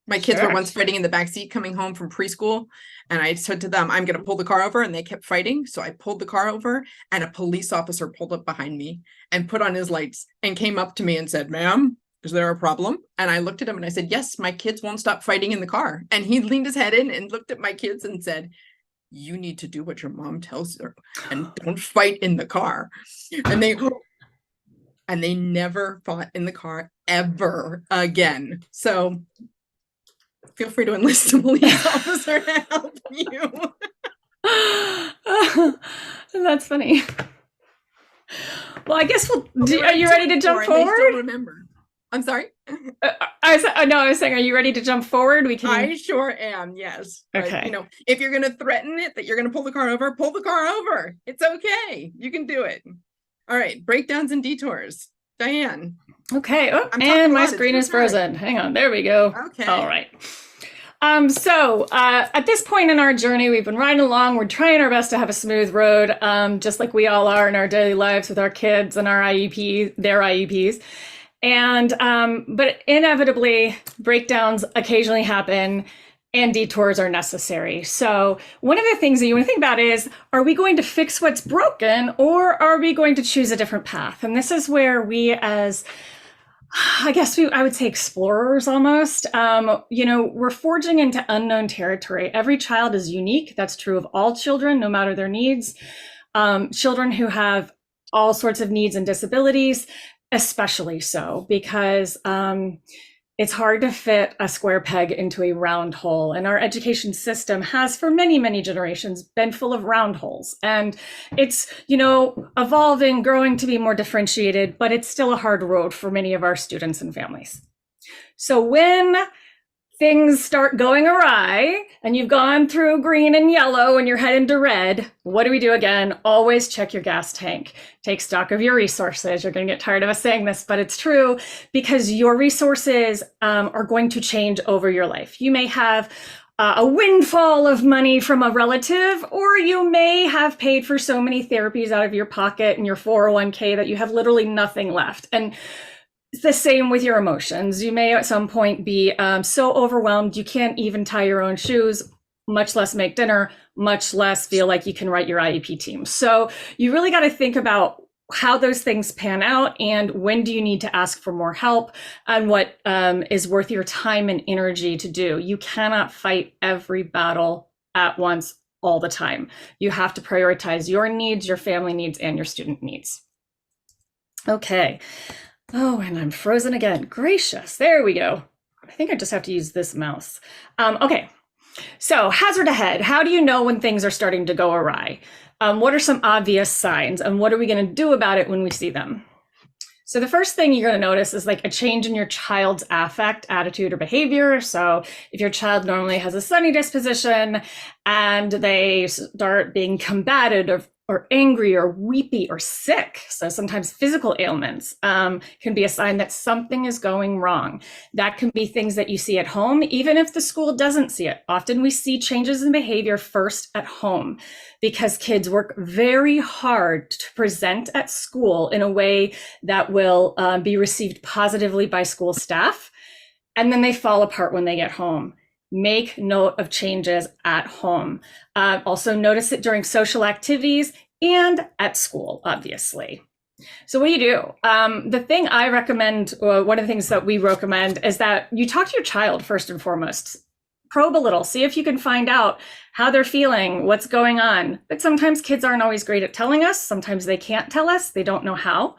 Speaker 3: My kids were once fighting in the backseat coming home from preschool. And I said to them, I'm going to pull the car over. And they kept fighting. So I pulled the car over and a police officer pulled up behind me and put on his lights and came up to me and said, ma'am, is there a problem? And I looked at him and I said, yes, my kids won't stop fighting in the car. And he leaned his head in and looked at my kids and said, you need to do what your mom tells her and don't fight in the car. And they never fought in the car ever again. So feel free to enlist a police officer to help you.
Speaker 4: That's funny. Well, I guess are you ready to jump forward?
Speaker 3: I still remember. I'm sorry.
Speaker 4: I was saying, are you ready to jump forward?
Speaker 3: I sure am. Yes.
Speaker 4: Okay.
Speaker 3: But, if you're going to threaten it, that you're going to pull the car over. It's okay. You can do it. All right. Breakdowns and detours. Diane.
Speaker 4: Okay. Oh, and my screen is frozen. Hang on. There we go.
Speaker 3: Okay.
Speaker 4: All right. At this point in our journey, we've been riding along. We're trying our best to have a smooth road, just like we all are in our daily lives with our kids and our IEP, their IEPs. But inevitably, breakdowns occasionally happen and detours are necessary. So one of the things that you want to think about is, are we going to fix what's broken, or are we going to choose a different path? And this is where we, as I would say explorers almost, we're forging into unknown territory. Every child is unique. That's true of all children, no matter their needs. Children who have all sorts of needs and disabilities, especially so, because it's hard to fit a square peg into a round hole. And our education system has for many, many generations been full of round holes. And it's, evolving, growing to be more differentiated, but it's still a hard road for many of our students and families. So when things start going awry and you've gone through green and yellow and you're heading to red, what do we do again? Always check your gas tank. Take stock of your resources. You're going to get tired of us saying this, but it's true, because your resources are going to change over your life. You may have a windfall of money from a relative, or you may have paid for so many therapies out of your pocket and your 401k that you have literally nothing left. And it's the same with your emotions. You may at some point be so overwhelmed you can't even tie your own shoes, much less make dinner, much less feel like you can write your IEP team. So you really got to think about how those things pan out, and when do you need to ask for more help, and what is worth your time and energy to do. You cannot fight every battle at once all the time. You have to prioritize your needs, your family needs, and your student needs. Okay. Oh, and I'm frozen again. Gracious. There we go. I think I just have to use this mouse. Okay. So hazard ahead. How do you know when things are starting to go awry? What are some obvious signs, and what are we going to do about it when we see them? So the first thing you're going to notice is like a change in your child's affect, attitude, or behavior. So if your child normally has a sunny disposition and they start being combative or angry or weepy or sick, so sometimes physical ailments can be a sign that something is going wrong. That can be things that you see at home, even if the school doesn't see it. Often we see changes in behavior first at home, because kids work very hard to present at school in a way that will be received positively by school staff, and then they fall apart when they get home. Make note of changes at home. Also notice it during social activities and at school, obviously. So what do you do? The thing I recommend, one of the things that we recommend, is that you talk to your child first and foremost. Probe a little, see if you can find out how they're feeling, what's going on. But sometimes kids aren't always great at telling us. Sometimes they can't tell us. They don't know how.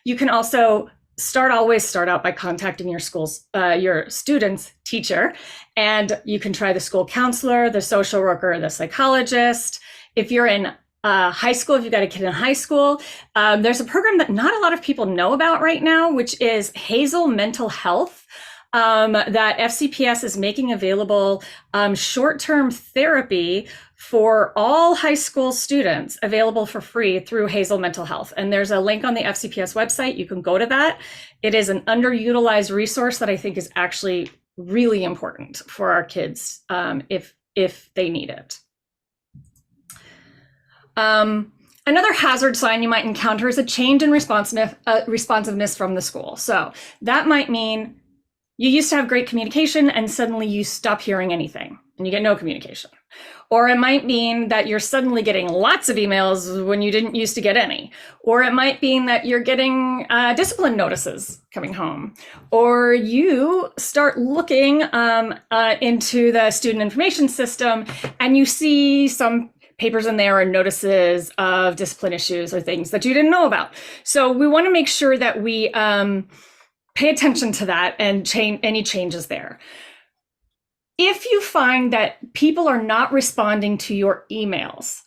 Speaker 4: You can also always start out by contacting your student's teacher, and you can try the school counselor, the social worker, the psychologist. If you're in high school, if you've got a kid in high school, there's a program that not a lot of people know about right now, which is Hazel Mental Health, that FCPS is making available, short-term therapy for all high school students, available for free through Hazel Mental Health. And there's a link on the FCPS website. You can go to that. It is an underutilized resource that I think is actually really important for our kids if they need it. Another hazard sign you might encounter is a change in responsiveness from the school. So that might mean you used to have great communication and suddenly you stop hearing anything and you get no communication. Or it might mean that you're suddenly getting lots of emails when you didn't used to get any. Or it might mean that you're getting discipline notices coming home. Or you start looking into the student information system and you see some papers in there or notices of discipline issues or things that you didn't know about. So we want to make sure that we pay attention to that and change any changes there. If you find that people are not responding to your emails,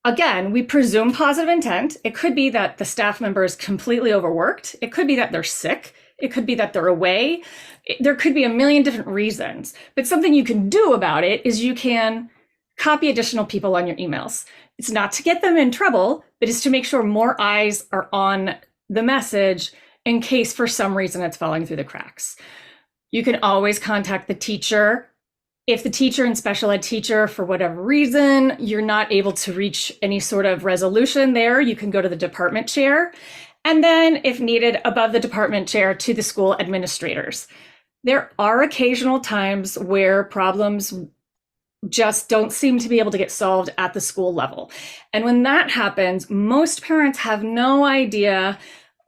Speaker 4: again, we presume positive intent. It could be that the staff member is completely overworked. It could be that they're sick. It could be that they're away. There could be a million different reasons. But something you can do about it is you can copy additional people on your emails. It's not to get them in trouble, but it's to make sure more eyes are on the message in case for some reason it's falling through the cracks. You can always contact the teacher If the teacher and special ed teacher, for whatever reason, you're not able to reach any sort of resolution there, you can go to the department chair. And then, if needed, above the department chair to the school administrators. There are occasional times where problems just don't seem to be able to get solved at the school level. And when that happens, most parents have no idea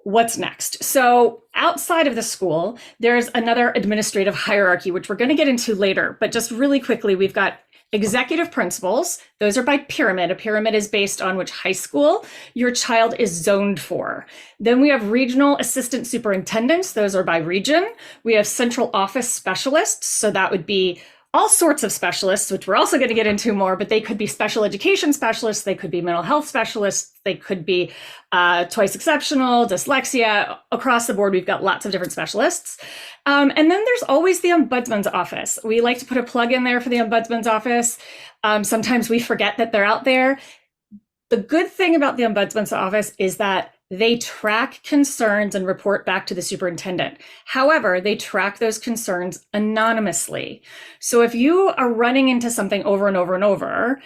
Speaker 4: what's next. So outside of the school, there's another administrative hierarchy, which we're going to get into later. But just really quickly, we've got executive principals. Those are by pyramid. A pyramid is based on which high school your child is zoned for. Then we have regional assistant superintendents. Those are by region. We have central office specialists. So that would be all sorts of specialists, which we're also going to get into more, but they could be special education specialists. They could be mental health specialists. They could be twice exceptional, dyslexia. Across the board, we've got lots of different specialists. And then there's always the ombudsman's office. We like to put a plug in there for the ombudsman's office. Sometimes we forget that they're out there. The good thing about the ombudsman's office is that they track concerns and report back to the superintendent. However, they track those concerns anonymously. So if you are running into something over and over and over,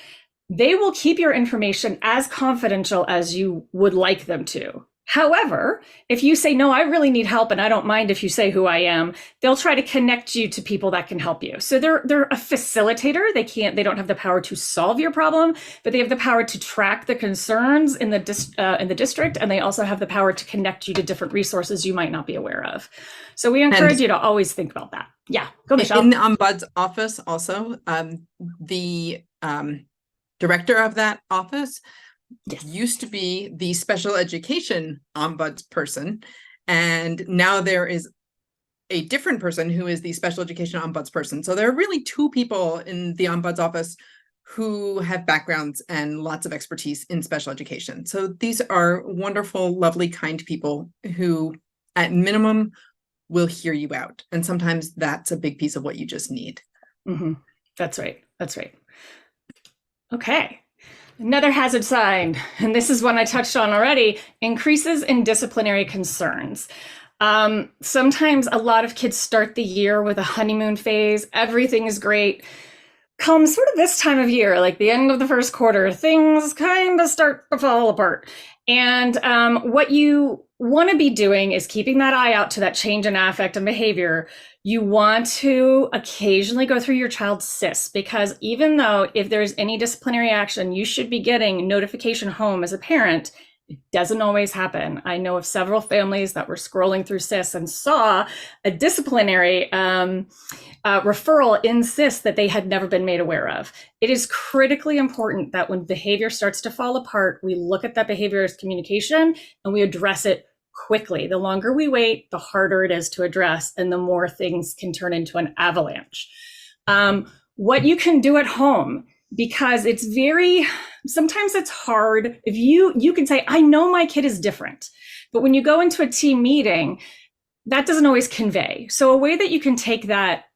Speaker 4: they will keep your information as confidential as you would like them to. However, if you say, no, I really need help and I don't mind if you say who I am, they'll try to connect you to people that can help you. So they're a facilitator. They don't have the power to solve your problem, but they have the power to track the concerns in the district, and they also have the power to connect you to different resources you might not be aware of. So we encourage you to always think about that. Yeah, go Michelle.
Speaker 3: In the Ombuds office also, the director of that office used to be the special education ombuds person, and now there is a different person who is the special education ombuds person. So there are really two people in the ombuds office who have backgrounds and lots of expertise in special education. So these are wonderful, lovely, kind people who, at minimum, will hear you out. And sometimes that's a big piece of what you just need.
Speaker 4: Mm-hmm. That's right. That's right. Okay. Another hazard sign, and this is one I touched on already, increases in disciplinary concerns. Sometimes a lot of kids start the year with a honeymoon phase. Everything is great. Come sort of this time of year, like the end of the first quarter, things kind of start to fall apart. And what you want to be doing is keeping that eye out to that change in affect and behavior. You want to occasionally go through your child's SIS, because even though if there's any disciplinary action, you should be getting notification home as a parent, it doesn't always happen. I know of several families that were scrolling through SIS and saw a disciplinary referral in SIS that they had never been made aware of. It is critically important that when behavior starts to fall apart, we look at that behavior as communication and we address it quickly. The longer we wait, the harder it is to address, and the more things can turn into an avalanche. What you can do at home, because sometimes it's hard. If you can say, I know my kid is different, but when you go into a team meeting, that doesn't always convey. So a way that you can take that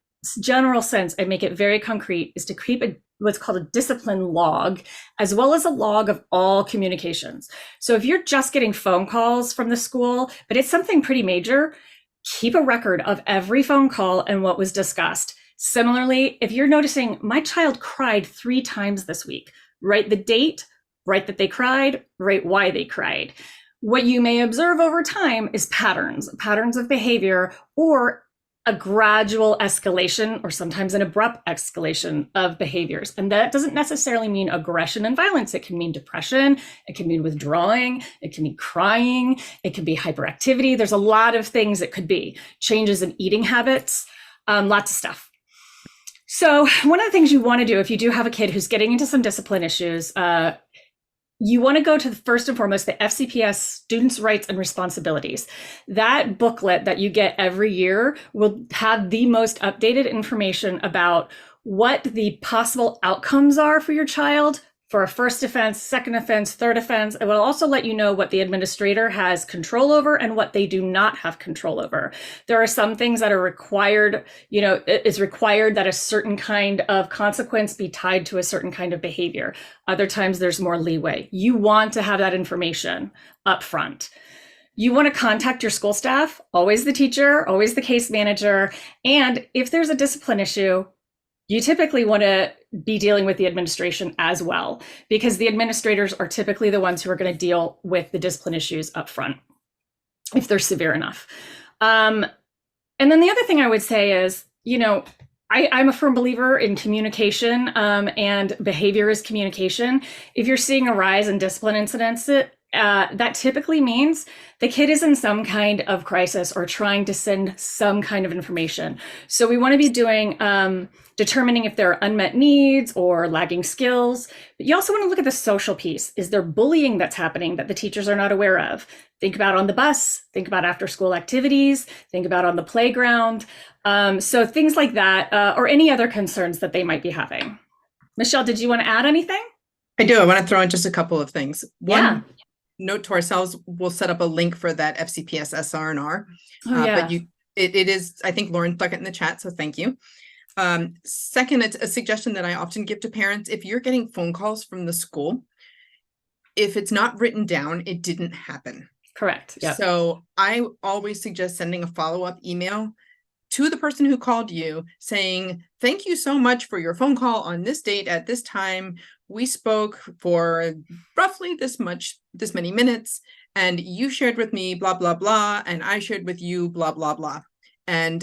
Speaker 4: general sense and make it very concrete is to keep what's called a discipline log, as well as a log of all communications. So if you're just getting phone calls from the school, but it's something pretty major, keep a record of every phone call and what was discussed. Similarly, if you're noticing my child cried 3 times this week, write the date, write that they cried, write why they cried. What you may observe over time is patterns of behavior, or a gradual escalation, or sometimes an abrupt escalation of behaviors. And that doesn't necessarily mean aggression and violence. It can mean depression. It can mean withdrawing. It can mean crying. It can be hyperactivity. There's a lot of things it could be. Changes in eating habits, lots of stuff. So one of the things you want to do if you do have a kid who's getting into some discipline issues, you want to go to first and foremost the FCPS Students' Rights and Responsibilities. That booklet that you get every year will have the most updated information about what the possible outcomes are for your child for a first offense, second offense, third offense. It will also let you know what the administrator has control over and what they do not have control over. There are some things that are required, it's required that a certain kind of consequence be tied to a certain kind of behavior. Other times there's more leeway. You want to have that information up front. You want to contact your school staff, always the teacher, always the case manager. And if there's a discipline issue, you typically want to be dealing with the administration as well, because the administrators are typically the ones who are going to deal with the discipline issues up front, if they're severe enough. And then the other thing I would say is, I'm a firm believer in communication, and behavior is communication. If you're seeing a rise in discipline incidents, that typically means the kid is in some kind of crisis or trying to send some kind of information. So we want to be doing determining if there are unmet needs or lagging skills. But you also want to look at the social piece. Is there bullying that's happening that the teachers are not aware of? Think about on the bus, think about after school activities, think about on the playground. So things like that, or any other concerns that they might be having. Michelle, did you want to add anything?
Speaker 3: I do. I want to throw in just a couple of things.
Speaker 4: Yeah.
Speaker 3: Note to ourselves, we'll set up a link for that FCPS SR&R.
Speaker 4: Oh, yeah.
Speaker 3: But it is, I think Lauren stuck it in the chat, so thank you. Second, it's a suggestion that I often give to parents. If you're getting phone calls from the school, if it's not written down, it didn't happen.
Speaker 4: Correct. Yep.
Speaker 3: So I always suggest sending a follow-up email to the person who called you saying, thank you so much for your phone call on this date at this time. We spoke for roughly this many minutes, and you shared with me blah, blah, blah, and I shared with you blah, blah, blah. And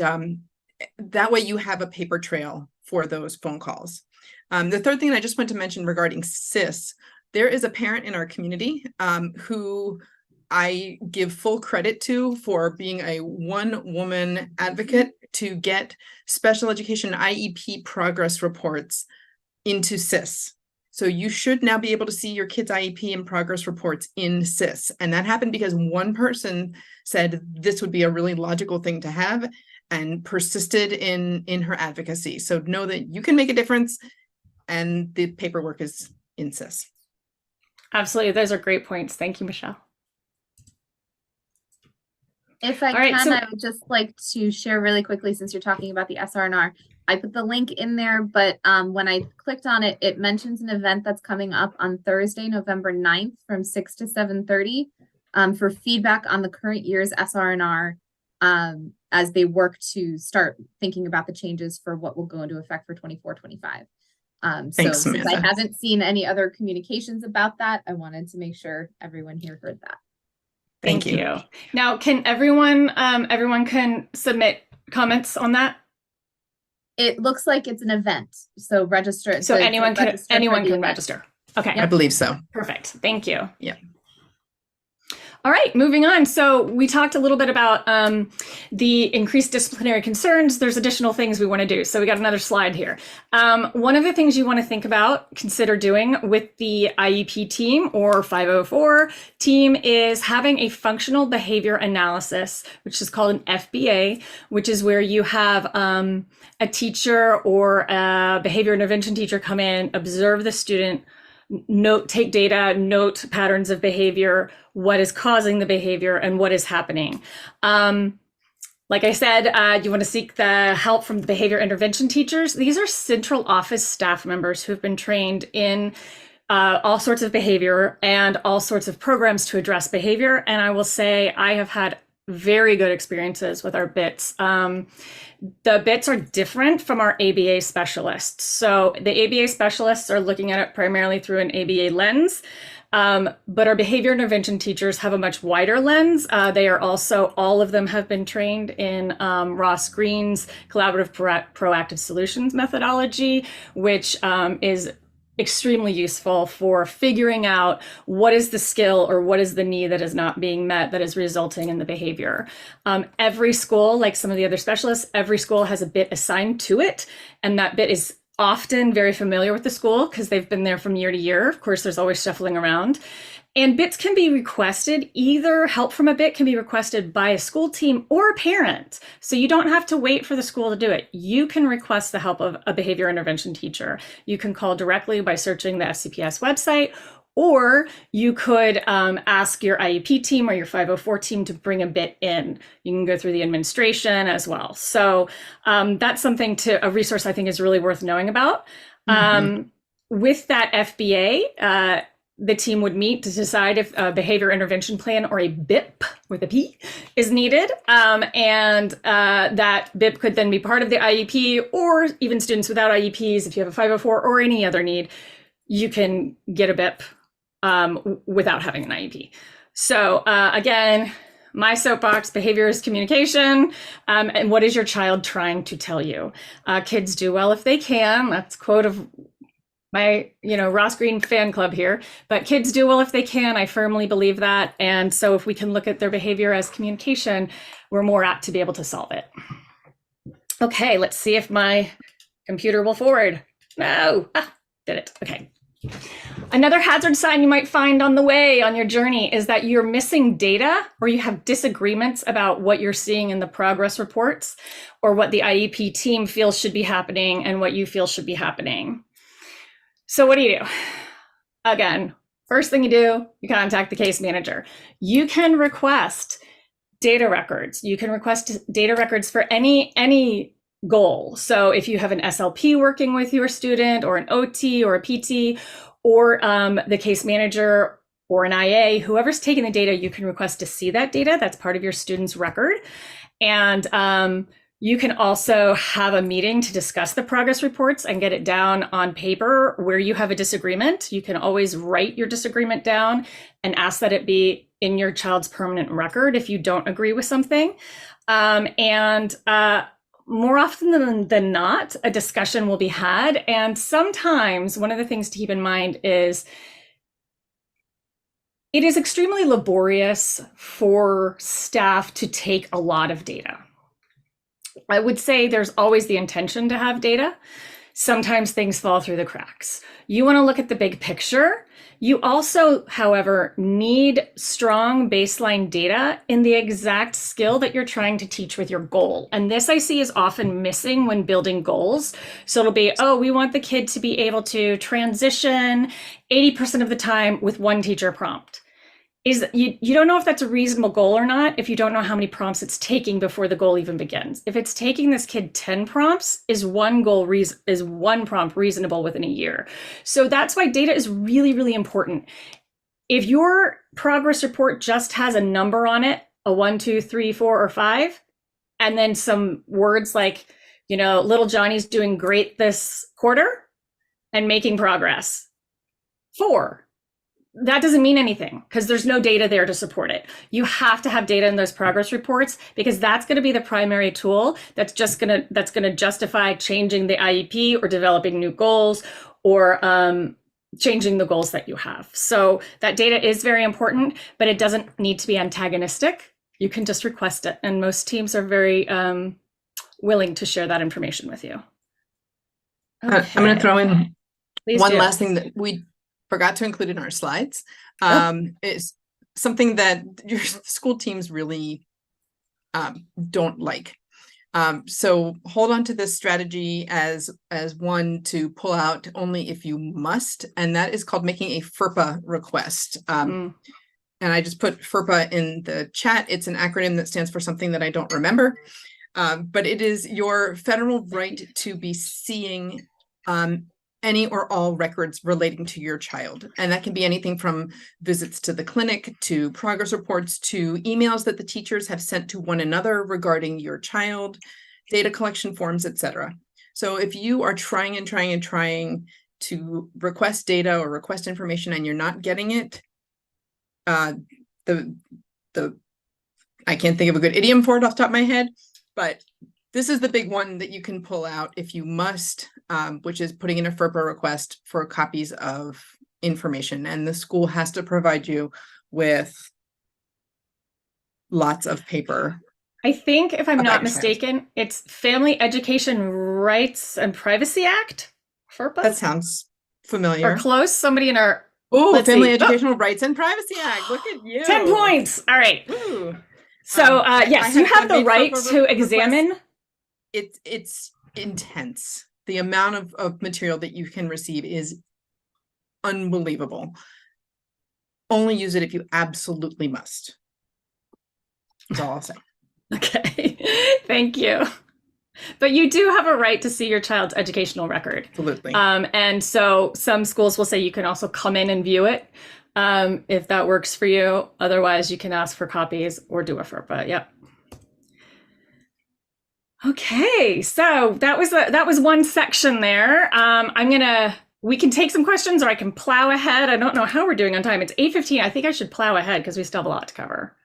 Speaker 3: that way you have a paper trail for those phone calls. The third thing I just want to mention regarding SIS, there is a parent in our community who I give full credit to for being a one-woman advocate to get special education IEP progress reports into SIS. So you should now be able to see your kids' IEP and progress reports in SIS. And that happened because one person said this would be a really logical thing to have and persisted in her advocacy. So know that you can make a difference, and the paperwork is in SIS.
Speaker 4: Absolutely. Those are great points. Thank you, Michelle.
Speaker 1: If I can, I would just like to share really quickly, since you're talking about the SR&R. I put the link in there, but when I clicked on it, it mentions an event that's coming up on Thursday, November 9th from 6 to 7:30 for feedback on the current year's SR&R as they work to start thinking about the changes for what will go into effect for 24-25.
Speaker 3: Thanks,
Speaker 1: so
Speaker 3: Samantha.
Speaker 1: since I haven't seen any other communications about that, I wanted to make sure everyone here heard that.
Speaker 4: Thank you. Now, can everyone can submit comments on that?
Speaker 1: It looks like it's an event, so register.
Speaker 4: So anyone can register. Okay,
Speaker 3: I believe so.
Speaker 4: Perfect. Thank you.
Speaker 3: Yeah.
Speaker 4: All right, moving on. So we talked a little bit about the increased disciplinary concerns. There's additional things we want to do. So we got another slide here. One of the things you want to think about, consider doing with the IEP team or 504 team is having a functional behavior analysis, which is called an FBA, which is where you have a teacher or a behavior intervention teacher come in, observe the student, take data, note patterns of behavior, what is causing the behavior, and what is happening. Like I said, you want to seek the help from the behavior intervention teachers. These are central office staff members who have been trained in all sorts of behavior and all sorts of programs to address behavior. And I will say I have had very good experiences with our BITs. The BITs are different from our ABA specialists. So the ABA specialists are looking at it primarily through an ABA lens, but our behavior intervention teachers have a much wider lens. They are also, all of them have been trained in Ross Green's collaborative proactive solutions methodology, which is extremely useful for figuring out what is the skill or what is the need that is not being met that is resulting in the behavior. Every school, like some of the other specialists, every school has a BIT assigned to it, and that BIT is often very familiar with the school because they've been there from year to year. Of course, there's always shuffling around. And BITs can be requested, either help from a BIT can be requested by a school team or a parent. So you don't have to wait for the school to do it. You can request the help of a behavior intervention teacher. You can call directly by searching the FCPS website, or you could ask your IEP team or your 504 team to bring a BIT in. You can go through the administration as well. So that's a resource I think is really worth knowing about. With that FBA, the team would meet to decide if a behavior intervention plan, or a BIP with a P, is needed. And that BIP could then be part of the IEP, or even students without IEPs, if you have a 504 or any other need, you can get a BIP without having an IEP. So again, my soapbox: behavior is communication. And what is your child trying to tell you? Kids do well if they can. That's a quote of my, Ross Green fan club here, but kids do well if they can. I firmly believe that. And so if we can look at their behavior as communication, we're more apt to be able to solve it. Okay, let's see if my computer will forward. No, did it. Okay. Another hazard sign you might find on the way on your journey is that you're missing data, or you have disagreements about what you're seeing in the progress reports, or what the IEP team feels should be happening and what you feel should be happening. So what do? Again, first thing you do, you contact the case manager. You can request data records. You can request data records for any goal. So if you have an SLP working with your student, or an OT or a PT, or the case manager or an IA, whoever's taking the data, you can request to see that data. That's part of your student's record. And you can also have a meeting to discuss the progress reports and get it down on paper. Where you have a disagreement, you can always write your disagreement down and ask that it be in your child's permanent record if you don't agree with something. More often than not, a discussion will be had. And sometimes one of the things to keep in mind is it is extremely laborious for staff to take a lot of data. I would say there's always the intention to have data. Sometimes things fall through the cracks. You want to look at the big picture. You also, however, need strong baseline data in the exact skill that you're trying to teach with your goal. And this I see is often missing when building goals. So it'll be, oh, we want the kid to be able to transition 80% of the time with one teacher prompt. You don't know if that's a reasonable goal or not if you don't know how many prompts it's taking before the goal even begins. If it's taking this kid 10 prompts, is one prompt reasonable within a year? So that's why data is really, really important. If your progress report just has a number on it, a 1, 2, 3, 4, or 5, and then some words like, little Johnny's doing great this quarter and making progress, 4. That doesn't mean anything because there's no data there to support it. You have to have data in those progress reports, because that's going to be the primary tool that's going to justify changing the IEP or developing new goals, or changing the goals that you have. So that data is very important, but it doesn't need to be antagonistic. You can just request it, and most teams are very willing to share that information with you.
Speaker 3: Okay. I'm going to throw in
Speaker 4: Please
Speaker 3: one
Speaker 4: do.
Speaker 3: last thing that we forgot to include in our slides. Is something that your school teams really don't like. So hold on to this strategy as one to pull out only if you must, and that is called making a FERPA request. And I just put FERPA in the chat. It's an acronym that stands for something that I don't remember, but it is your federal right to be seeing any or all records relating to your child. And that can be anything from visits to the clinic, to progress reports, to emails that the teachers have sent to one another regarding your child, data collection forms, etc. So if you are trying to request data or request information and you're not getting it, I can't think of a good idiom for it off the top of my head, but this is the big one that you can pull out if you must, which is putting in a FERPA request for copies of information. And the school has to provide you with lots of paper.
Speaker 4: I think, if I'm not
Speaker 3: your child.
Speaker 4: mistaken, it's Family Education Rights and Privacy Act, FERPA?
Speaker 3: That sounds familiar.
Speaker 4: Or close. Somebody in our...
Speaker 3: Oh, Family Educational Rights and Privacy Act. Look at you.
Speaker 4: 10 points. All right.
Speaker 3: Ooh.
Speaker 4: So yes, you have the right to examine.
Speaker 3: It's intense. The amount of material that you can receive is unbelievable. Only use it if you absolutely must. That's all I'll say.
Speaker 4: Okay. Thank you. But you do have a right to see your child's educational record.
Speaker 3: Absolutely.
Speaker 4: And so some schools will say you can also come in and view it if that works for you. Otherwise, you can ask for copies or do a FERPA. Yep. Okay, so that was one section there. We can take some questions, or I can plow ahead. I don't know how we're doing on time. It's 8:15. I think I should plow ahead because we still have a lot to cover.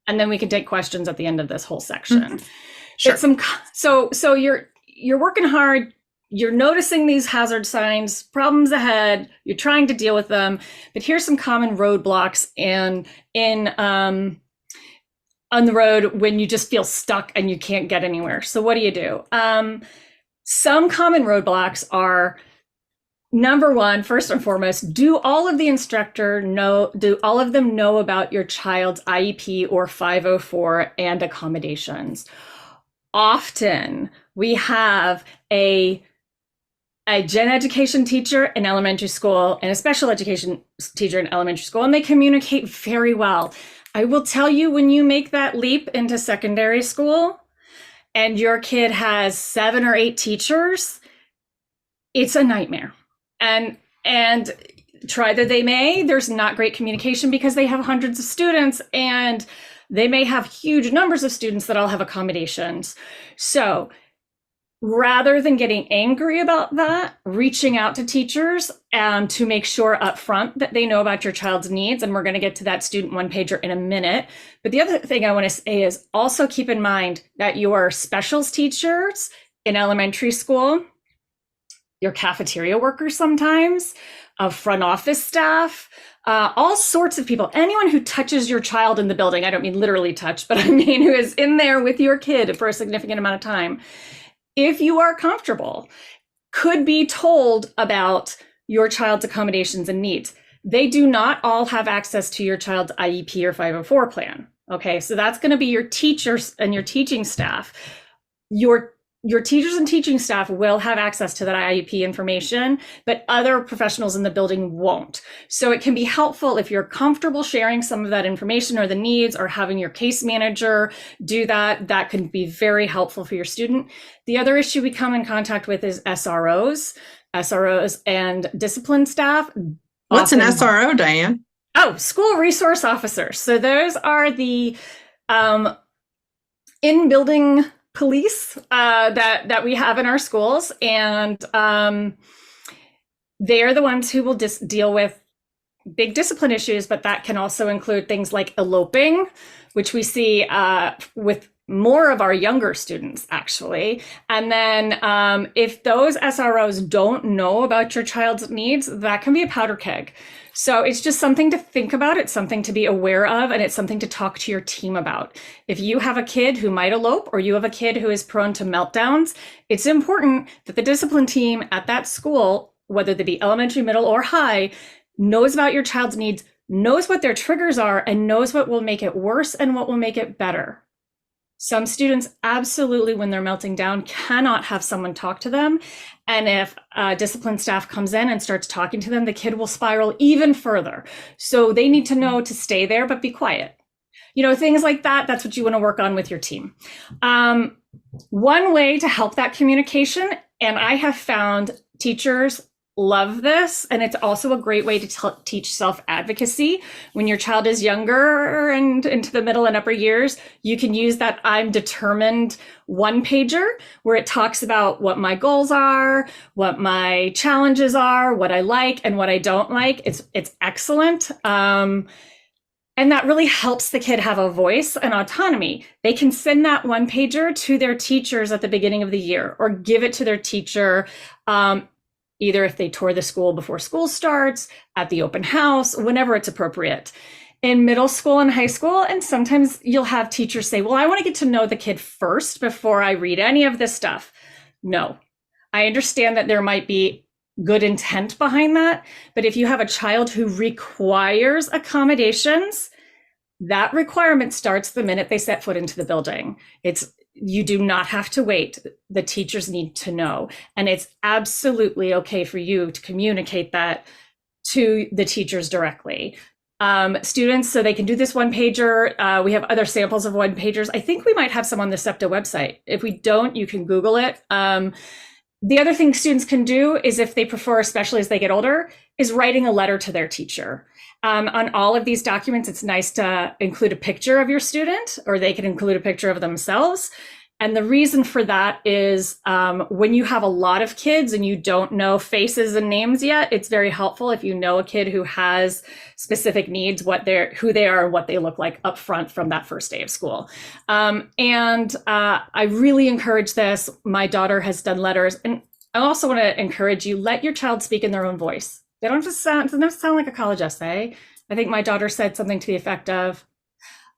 Speaker 4: And then we can take questions at the end of this whole section.
Speaker 3: Sure.
Speaker 4: So you're working hard. You're noticing these hazard signs, problems ahead. You're trying to deal with them. But here's some common roadblocks on the road when you just feel stuck and you can't get anywhere. So what do? Some common roadblocks are, number one, first and foremost, do all of them know about your child's IEP or 504 and accommodations? Often we have a gen education teacher in elementary school and a special education teacher in elementary school, and they communicate very well. I will tell you, when you make that leap into secondary school and your kid has 7 or 8 teachers, it's a nightmare. And try that they may, there's not great communication because they have hundreds of students and they may have huge numbers of students that all have accommodations. So rather than getting angry about that, reaching out to teachers to make sure up front that they know about your child's needs. And we're going to get to that student one-pager in a minute. But the other thing I want to say is also keep in mind that your specials teachers in elementary school, your cafeteria workers sometimes, front office staff, all sorts of people, anyone who touches your child in the building. I don't mean literally touch, but I mean who is in there with your kid for a significant amount of time. If you are comfortable, could be told about your child's accommodations and needs. They do not all have access to your child's IEP or 504 plan. Okay, so that's going to be your teachers and your teaching staff. Your teachers and teaching staff will have access to that IEP information, but other professionals in the building won't. So it can be helpful if you're comfortable sharing some of that information or the needs, or having your case manager do that. That can be very helpful for your student. The other issue we come in contact with is SROs and discipline staff.
Speaker 3: What's an SRO, Diane?
Speaker 4: Oh, school resource officers. So those are the in-building police that we have in our schools, and they're the ones who will deal with big discipline issues, but that can also include things like eloping, which we see with more of our younger students, actually. And then if those SROs don't know about your child's needs, that can be a powder keg. So it's just something to think about. It's something to be aware of, and it's something to talk to your team about. If you have a kid who might elope, or you have a kid who is prone to meltdowns, it's important that the discipline team at that school, whether they be elementary, middle, or high, knows about your child's needs, knows what their triggers are, and knows what will make it worse and what will make it better. Some students absolutely, when they're melting down, cannot have someone talk to them. And if discipline staff comes in and starts talking to them, the kid will spiral even further. So they need to know to stay there, but be quiet. You know, things like that, that's what you want to work on with your team. One way to help that communication, and I have found teachers love this, and it's also a great way to teach self-advocacy. When your child is younger and into the middle and upper years, you can use that I'm determined one-pager, where it talks about what my goals are, what my challenges are, what I like and what I don't like. It's excellent. And that really helps the kid have a voice and autonomy. They can send that one-pager to their teachers at the beginning of the year, or give it to their teacher either if they tour the school before school starts, at the open house, whenever it's appropriate. In middle school and high school, and sometimes you'll have teachers say, well, I want to get to know the kid first before I read any of this stuff. No, I understand that there might be good intent behind that, but if you have a child who requires accommodations, that requirement starts the minute they set foot into the building. You do not have to wait. The teachers need to know. And it's absolutely okay for you to communicate that to the teachers directly. students so they can do this one pager. We have other samples of one pagers. I think we might have some on the SEPTA website. If we don't, you can Google it. The other thing students can do is, if they prefer, especially as they get older, is writing a letter to their teacher. On all of these documents, it's nice to include a picture of your student, or they can include a picture of themselves. And the reason for that is when you have a lot of kids and you don't know faces and names yet, it's very helpful if you know a kid who has specific needs, who they are and what they look like up front from that first day of school. I really encourage this. My daughter has done letters, and I also want to encourage you, let your child speak in their own voice. They don't just sound, it doesn't have to sound like a college essay. I think my daughter said something to the effect of,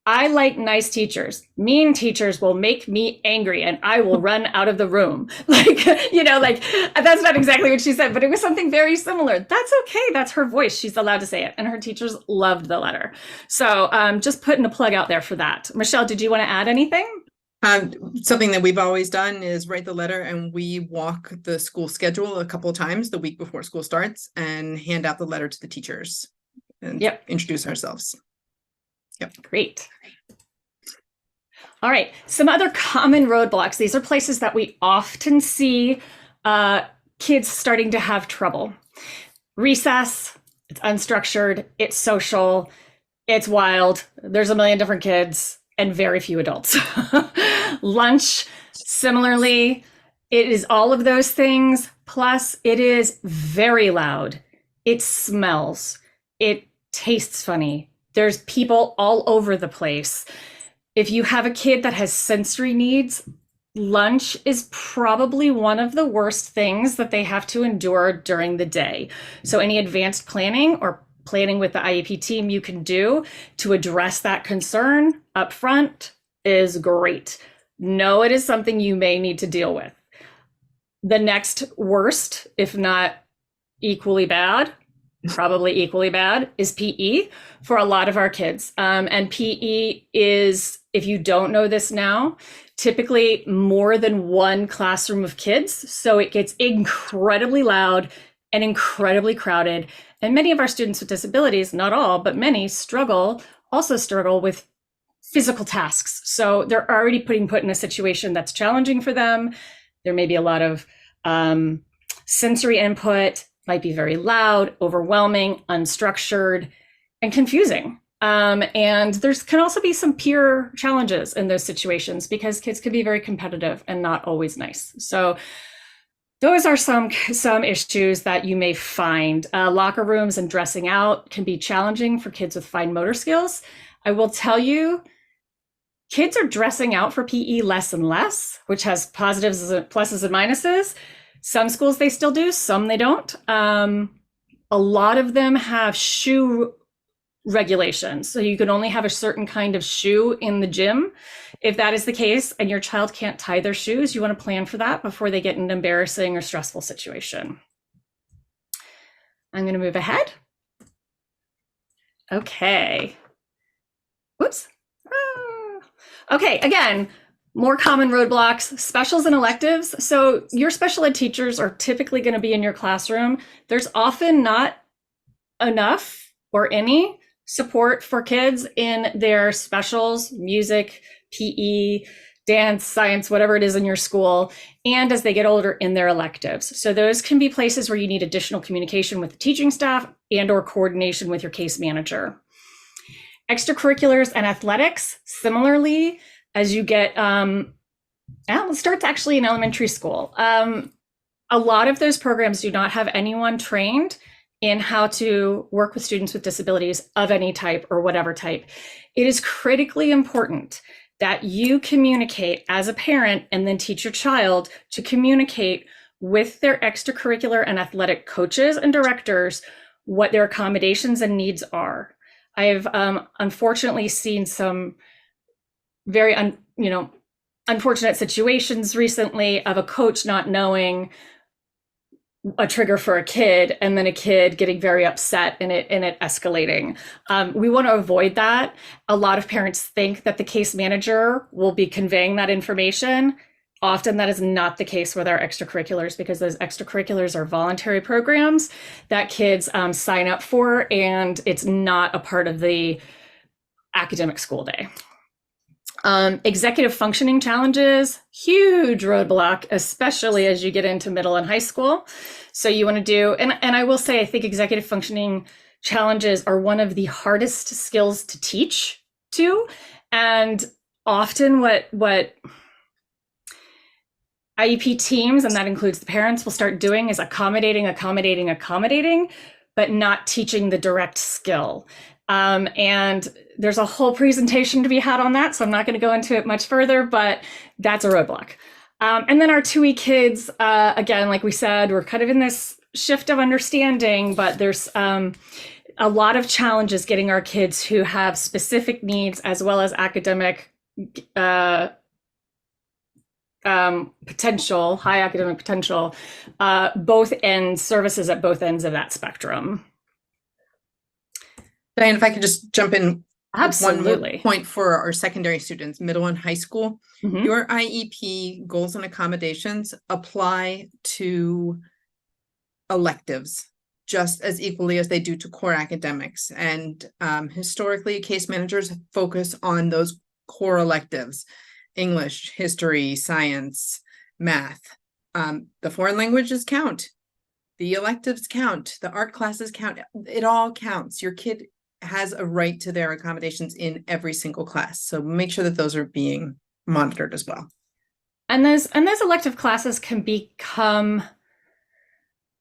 Speaker 4: I like nice teachers. Mean teachers will make me angry and I will run out of the room. Like, that's not exactly what she said, but it was something very similar. That's okay. That's her voice. She's allowed to say it. And her teachers loved the letter. So just putting a plug out there for that. Michelle, did you want to add anything?
Speaker 3: Something that we've always done is write the letter, and we walk the school schedule a couple of times the week before school starts and hand out the letter to the teachers and introduce ourselves. Yep.
Speaker 4: Great. All right. Some other common roadblocks. These are places that we often see kids starting to have trouble. Recess, it's unstructured, it's social, it's wild. There's a million different kids and very few adults. Lunch, similarly, it is all of those things. Plus, it is very loud. It smells. It tastes funny. There's people all over the place. If you have a kid that has sensory needs, lunch is probably one of the worst things that they have to endure during the day. So any advanced planning or planning with the IEP team you can do to address that concern up front is great. Know it is something you may need to deal with. The next worst, if not equally bad, probably equally bad, is PE for a lot of our kids. And PE is, if you don't know this now, typically more than one classroom of kids. So it gets incredibly loud and incredibly crowded. And many of our students with disabilities, not all, but many also struggle with physical tasks. So they're already put in a situation that's challenging for them. There may be a lot of sensory input, might be very loud, overwhelming, unstructured, and confusing. And there's can also be some peer challenges in those situations because kids can be very competitive and not always nice. So those are some issues that you may find. Locker rooms and dressing out can be challenging for kids with fine motor skills. I will tell you, kids are dressing out for PE less and less, which has positives, pluses and minuses. Some schools they still do, some they don't. A lot of them have shoe regulations. So you can only have a certain kind of shoe in the gym. If that is the case and your child can't tie their shoes, you want to plan for that before they get in an embarrassing or stressful situation. I'm going to move ahead. Okay. Whoops. Okay, again, more common roadblocks, specials and electives. So your special ed teachers are typically going to be in your classroom. There's often not enough or any support for kids in their specials, music, PE, dance, science, whatever it is in your school, and as they get older in their electives. So those can be places where you need additional communication with the teaching staff and or coordination with your case manager. Extracurriculars and athletics, similarly, as you get, it starts actually in elementary school. A lot of those programs do not have anyone trained in how to work with students with disabilities of any type or whatever type. It is critically important that you communicate as a parent and then teach your child to communicate with their extracurricular and athletic coaches and directors what their accommodations and needs are. I have unfortunately seen some very unfortunate situations recently of a coach not knowing a trigger for a kid and then a kid getting very upset and it escalating. We want to avoid that. A lot of parents think that the case manager will be conveying that information. Often that is not the case with our extracurriculars, because those extracurriculars are voluntary programs that kids sign up for, and it's not a part of the academic school day. Executive functioning challenges, huge roadblock, especially as you get into middle and high school. So you want to do, and I will say, I think executive functioning challenges are one of the hardest skills to teach too. And often what IEP teams, and that includes the parents, will start doing is accommodating, but not teaching the direct skill. And there's a whole presentation to be had on that, so I'm not going to go into it much further, but that's a roadblock. And then our 2E kids, again, like we said, we're kind of in this shift of understanding, but there's a lot of challenges getting our kids who have specific needs as well as academic potential, high academic potential, both ends, services at both ends of that spectrum.
Speaker 3: Diane, if I could just jump in.
Speaker 4: Absolutely.
Speaker 3: One more point for our secondary students, middle and high school.
Speaker 4: Mm-hmm.
Speaker 3: Your IEP goals and accommodations apply to electives just as equally as they do to core academics. And historically, case managers focus on those core electives: English, history, science, math. The foreign languages count. The electives count. The art classes count. It all counts. Your kid has a right to their accommodations in every single class. So make sure that those are being monitored as well.
Speaker 4: And those elective classes can become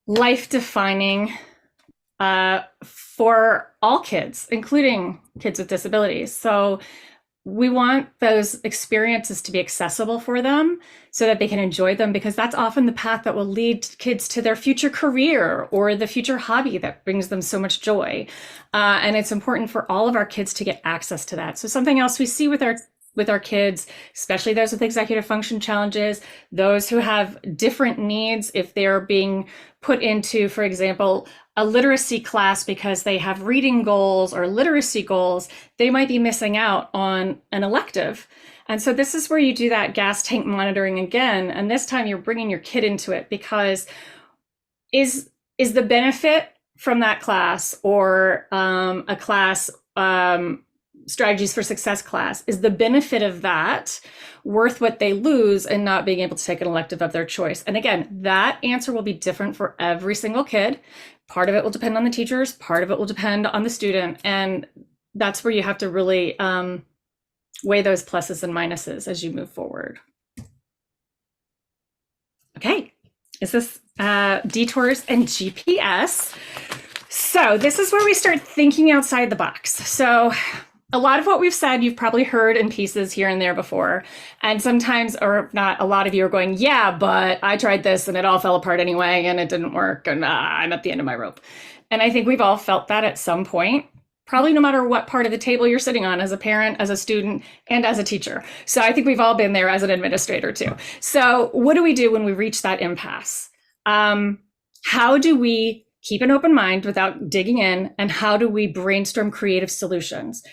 Speaker 4: life-defining for all kids, including kids with disabilities. So we want those experiences to be accessible for them so that they can enjoy them, because that's often the path that will lead kids to their future career or the future hobby that brings them so much joy. And it's important for all of our kids to get access to that. So something else we see with our kids, especially those with executive function challenges, those who have different needs, if they're being put into, for example, a literacy class because they have reading goals or literacy goals, they might be missing out on an elective. And so this is where you do that gas tank monitoring again. And this time you're bringing your kid into it, because is the benefit from that class, or a class, strategies for success class, is the benefit of that worth what they lose in not being able to take an elective of their choice? And again, that answer will be different for every single kid. Part of it will depend on the teachers, part of it will depend on the student. And that's where you have to really weigh those pluses and minuses as you move forward. Okay, is this detours and GPS? So this is where we start thinking outside the box. So a lot of what we've said, you've probably heard in pieces here and there before. And sometimes, or if not, a lot of you are going, yeah, but I tried this and it all fell apart anyway, and it didn't work, and I'm at the end of my rope. And I think we've all felt that at some point, probably no matter what part of the table you're sitting on, as a parent, as a student, and as a teacher. So I think we've all been there as an administrator too. So what do we do when we reach that impasse? How do we keep an open mind without digging in? And how do we brainstorm creative solutions?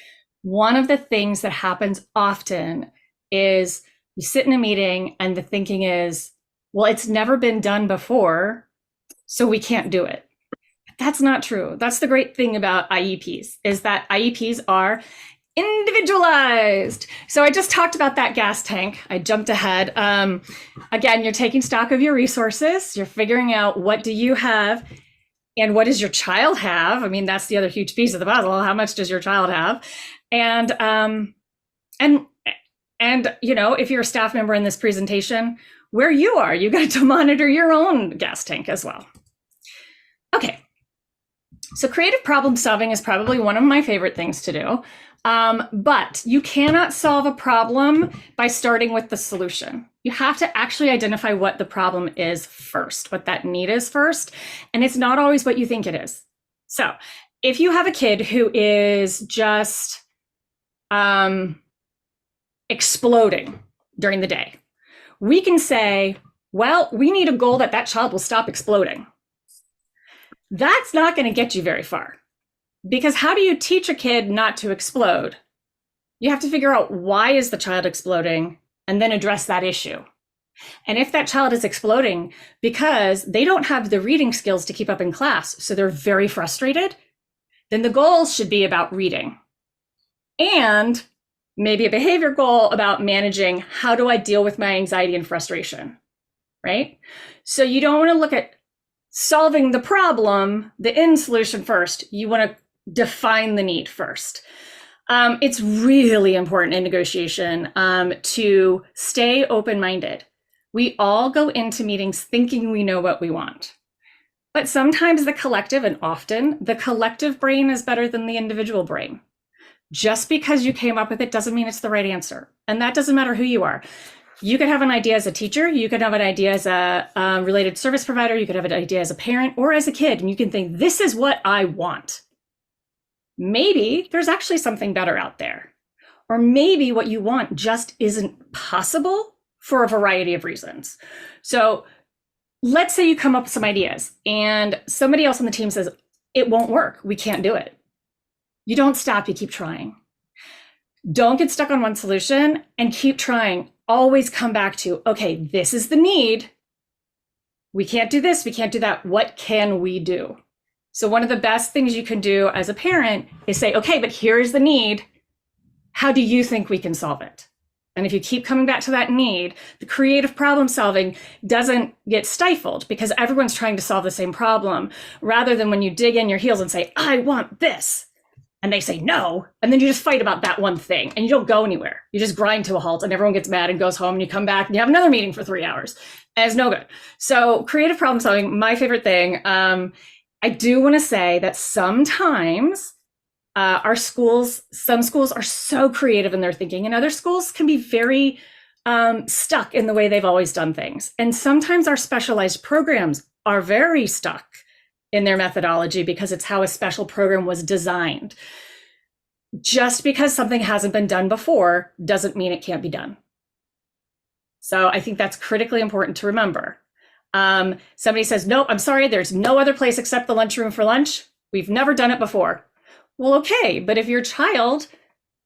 Speaker 4: One of the things that happens often is you sit in a meeting and the thinking is, well, it's never been done before, so we can't do it. That's not true. That's the great thing about IEPs, is that IEPs are individualized. So I just talked about that gas tank. I jumped ahead. Again, you're taking stock of your resources. You're figuring out, what do you have and what does your child have? I mean, that's the other huge piece of the puzzle. How much does your child have? And you know, if you're a staff member in this presentation, where you are, you got to monitor your own gas tank as well. Okay. So creative problem solving is probably one of my favorite things to do. But you cannot solve a problem by starting with the solution. You have to actually identify what the problem is first, what that need is first. And it's not always what you think it is. So if you have a kid who is just exploding during the day, we can say, well, we need a goal that child will stop exploding. That's not going to get you very far, because how do you teach a kid not to explode? You have to figure out, why is the child exploding, and then address that issue. And if that child is exploding because they don't have the reading skills to keep up in class, so they're very frustrated, then the goals should be about reading. And maybe a behavior goal about managing how do I deal with my anxiety and frustration, right? So you don't want to look at solving the problem, the end solution first. You want to define the need first. It's really important in negotiation to stay open-minded. We all go into meetings thinking we know what we want. But sometimes the collective, and often the collective brain is better than the individual brain. Just because you came up with it doesn't mean it's the right answer. And that doesn't matter who you are. You could have an idea as a teacher, you could have an idea as a related service provider, you could have an idea as a parent or as a kid, and you can think, this is what I want. Maybe there's actually something better out there. Or maybe what you want just isn't possible for a variety of reasons. So let's say you come up with some ideas and somebody else on the team says, it won't work, we can't do it. You don't stop, you keep trying. Don't get stuck on one solution and keep trying. Always come back to, okay, this is the need. We can't do this, we can't do that. What can we do? So one of the best things you can do as a parent is say, okay, but here's the need. How do you think we can solve it? And if you keep coming back to that need, the creative problem solving doesn't get stifled because everyone's trying to solve the same problem, rather than when you dig in your heels and say, I want this. And they say no, and then you just fight about that one thing and you don't go anywhere. You just grind to a halt and everyone gets mad and goes home and you come back and you have another meeting for 3 hours. And it's no good. So creative problem solving, my favorite thing. I do want to say that sometimes our schools, some schools are so creative in their thinking and other schools can be very stuck in the way they've always done things. And sometimes our specialized programs are very stuck in their methodology because it's how a special program was designed. Just because something hasn't been done before doesn't mean it can't be done. So I think that's critically important to remember. Somebody says, nope, I'm sorry, there's no other place except the lunchroom for lunch. We've never done it before. Well, okay, but if your child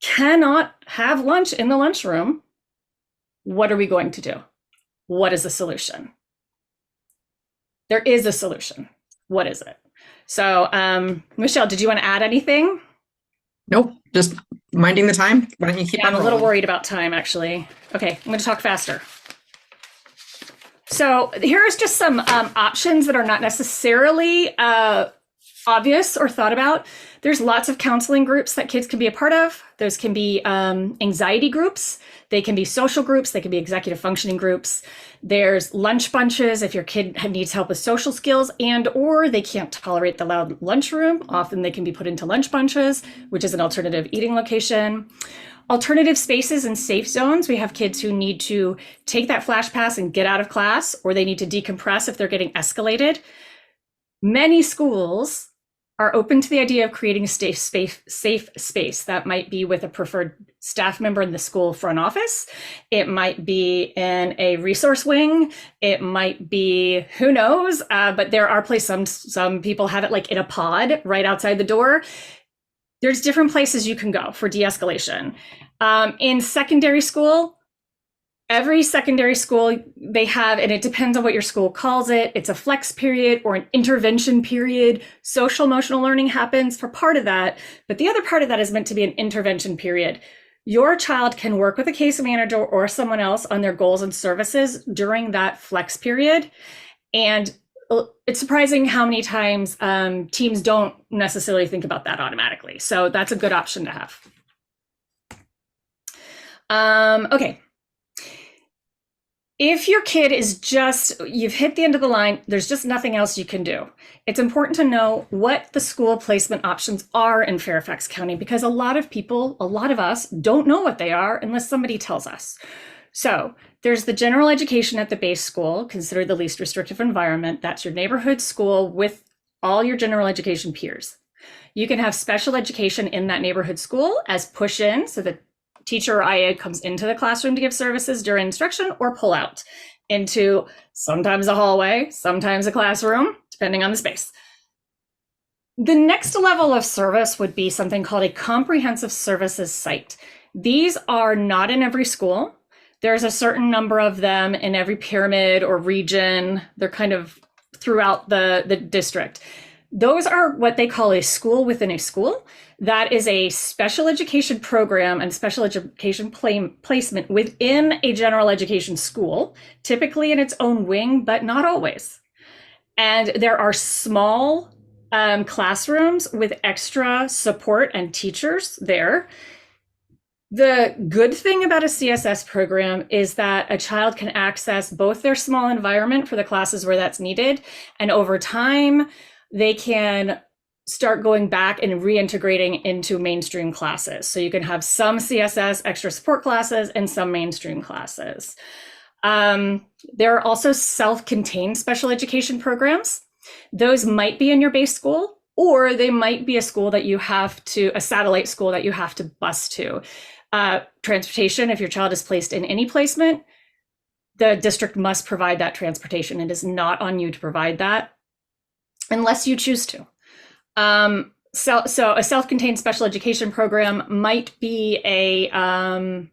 Speaker 4: cannot have lunch in the lunchroom, what are we going to do? What is the solution? There is a solution. What is it? So, Michelle, did you want to add anything?
Speaker 3: Nope, just minding the time. Why don't you keep on
Speaker 4: I'm a little
Speaker 3: rolling?
Speaker 4: worried about time, actually. Okay, I'm going to talk faster. So here's just some options that are not necessarily obvious or thought about. There's lots of counseling groups that kids can be a part of. Those can be anxiety groups. They can be social groups. They can be executive functioning groups. There's lunch bunches if your kid needs help with social skills and or they can't tolerate the loud lunchroom. Often they can be put into lunch bunches, which is an alternative eating location. Alternative spaces and safe zones. We have kids who need to take that flash pass and get out of class, or they need to decompress if they're getting escalated. Many schools are open to the idea of creating a safe space. That might be with a preferred staff member in the school front office. It might be in a resource wing. It might be, who knows, but there are places, some people have it like in a pod right outside the door. There's different places you can go for de-escalation. In secondary school, every secondary school they have, and it depends on what your school calls it, it's a flex period or an intervention period. Social emotional learning happens for part of that, but the other part of that is meant to be an intervention period. Your child can work with a case manager or someone else on their goals and services during that flex period. And it's surprising how many times teams don't necessarily think about that automatically. So that's a good option to have. Okay. If your kid is you've hit the end of the line, there's just nothing else you can do. It's important to know what the school placement options are in Fairfax County, because a lot of us don't know what they are unless somebody tells us. So there's the general education at the base school, considered the least restrictive environment. That's your neighborhood school with all your general education peers. You can have special education in that neighborhood school as push in, so the teacher or IA comes into the classroom to give services during instruction, or pull out into sometimes a hallway, sometimes a classroom, depending on the space. The next level of service would be something called a comprehensive services site. These are not in every school. There's a certain number of them in every pyramid or region. They're kind of throughout the district. Those are what they call a school within a school. That is a special education program and special education placement within a general education school, typically in its own wing, but not always. And there are small classrooms with extra support and teachers there. The good thing about a CSS program is that a child can access both their small environment for the classes where that's needed, and over time, they can start going back and reintegrating into mainstream classes. So you can have some CSS extra support classes and some mainstream classes. There are also self-contained special education programs. Those might be in your base school, or they might be a school that you have to, a satellite school that you have to bus to. Transportation, if your child is placed in any placement, the district must provide that transportation. It is not on you to provide that unless you choose to. So a self-contained special education program might be an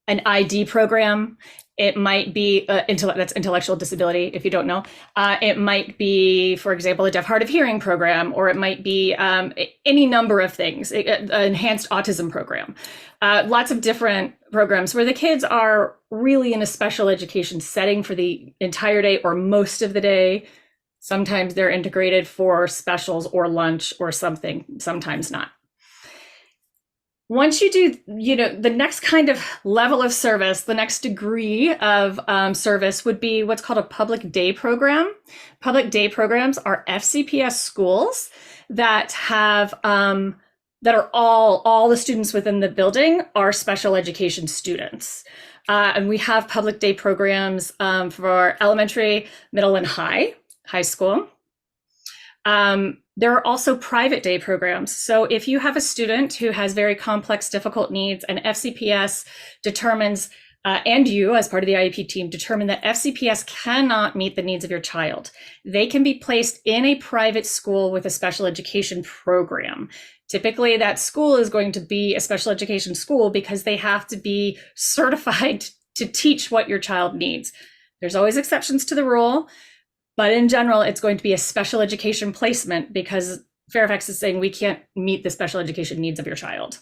Speaker 4: ID program. It might be that's intellectual disability, if you don't know. It might be, for example, a deaf hard of hearing program, or it might be any number of things, an enhanced autism program. Lots of different programs where the kids are really in a special education setting for the entire day or most of the day. Sometimes they're integrated for specials or lunch or something, sometimes not. Once you do, the next kind of level of service, the next degree of service would be what's called a public day program. Public day programs are FCPS schools that have, that are all the students within the building are special education students. And we have public day programs for elementary, middle, and high school. There are also private day programs. So if you have a student who has very complex, difficult needs, and FCPS determines, and you as part of the IEP team determine that FCPS cannot meet the needs of your child, they can be placed in a private school with a special education program. Typically, that school is going to be a special education school because they have to be certified to teach what your child needs. There's always exceptions to the rule. But in general, it's going to be a special education placement because Fairfax is saying we can't meet the special education needs of your child.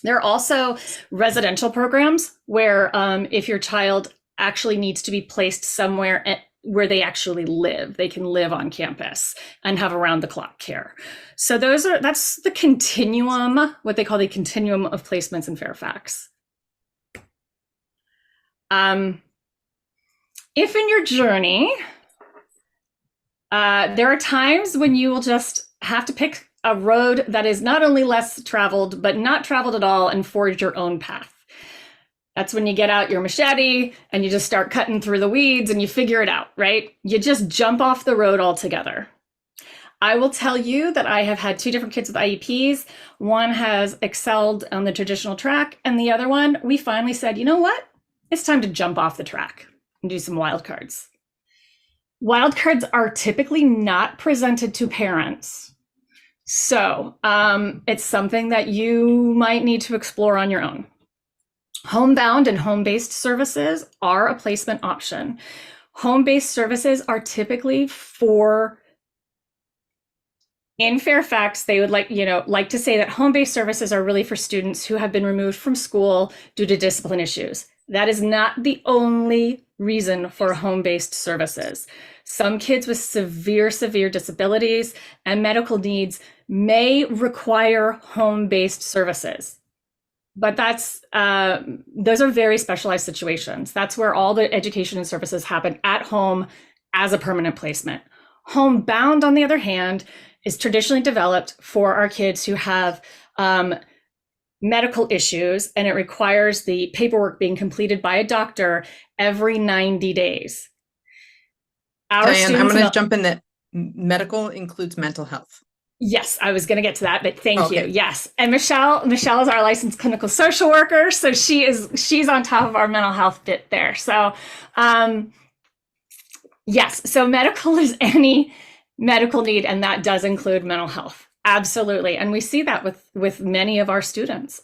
Speaker 4: There are also residential programs where if your child actually needs to be placed somewhere where they actually live, they can live on campus and have around-the-clock care. So that's the continuum, what they call the continuum of placements in Fairfax. If in your journey, there are times when you will just have to pick a road that is not only less traveled, but not traveled at all and forge your own path. That's when you get out your machete and you just start cutting through the weeds and you figure it out, right? You just jump off the road altogether. I will tell you that I have had two different kids with IEPs. One has excelled on the traditional track, and the other one, we finally said, you know what? It's time to jump off the track and do some wildcards. Wildcards are typically not presented to parents. So it's something that you might need to explore on your own. Homebound and home-based services are a placement option. Home-based services are typically in Fairfax, they would like to say that home-based services are really for students who have been removed from school due to discipline issues. That is not the only reason for home-based services. Some kids with severe disabilities and medical needs may require home-based services. But those are very specialized situations. That's where all the education and services happen at home as a permanent placement. Homebound, on the other hand, is traditionally developed for our kids who have medical issues, and it requires the paperwork being completed by a doctor every 90 days.
Speaker 3: Diane, I'm going to jump in that medical includes mental health.
Speaker 4: Yes, I was going to get to that, but thank you. Yes. And Michelle is our licensed clinical social worker. So she's on top of our mental health bit there. So yes, so medical is any medical need, and that does include mental health. Absolutely. And we see that with many of our students.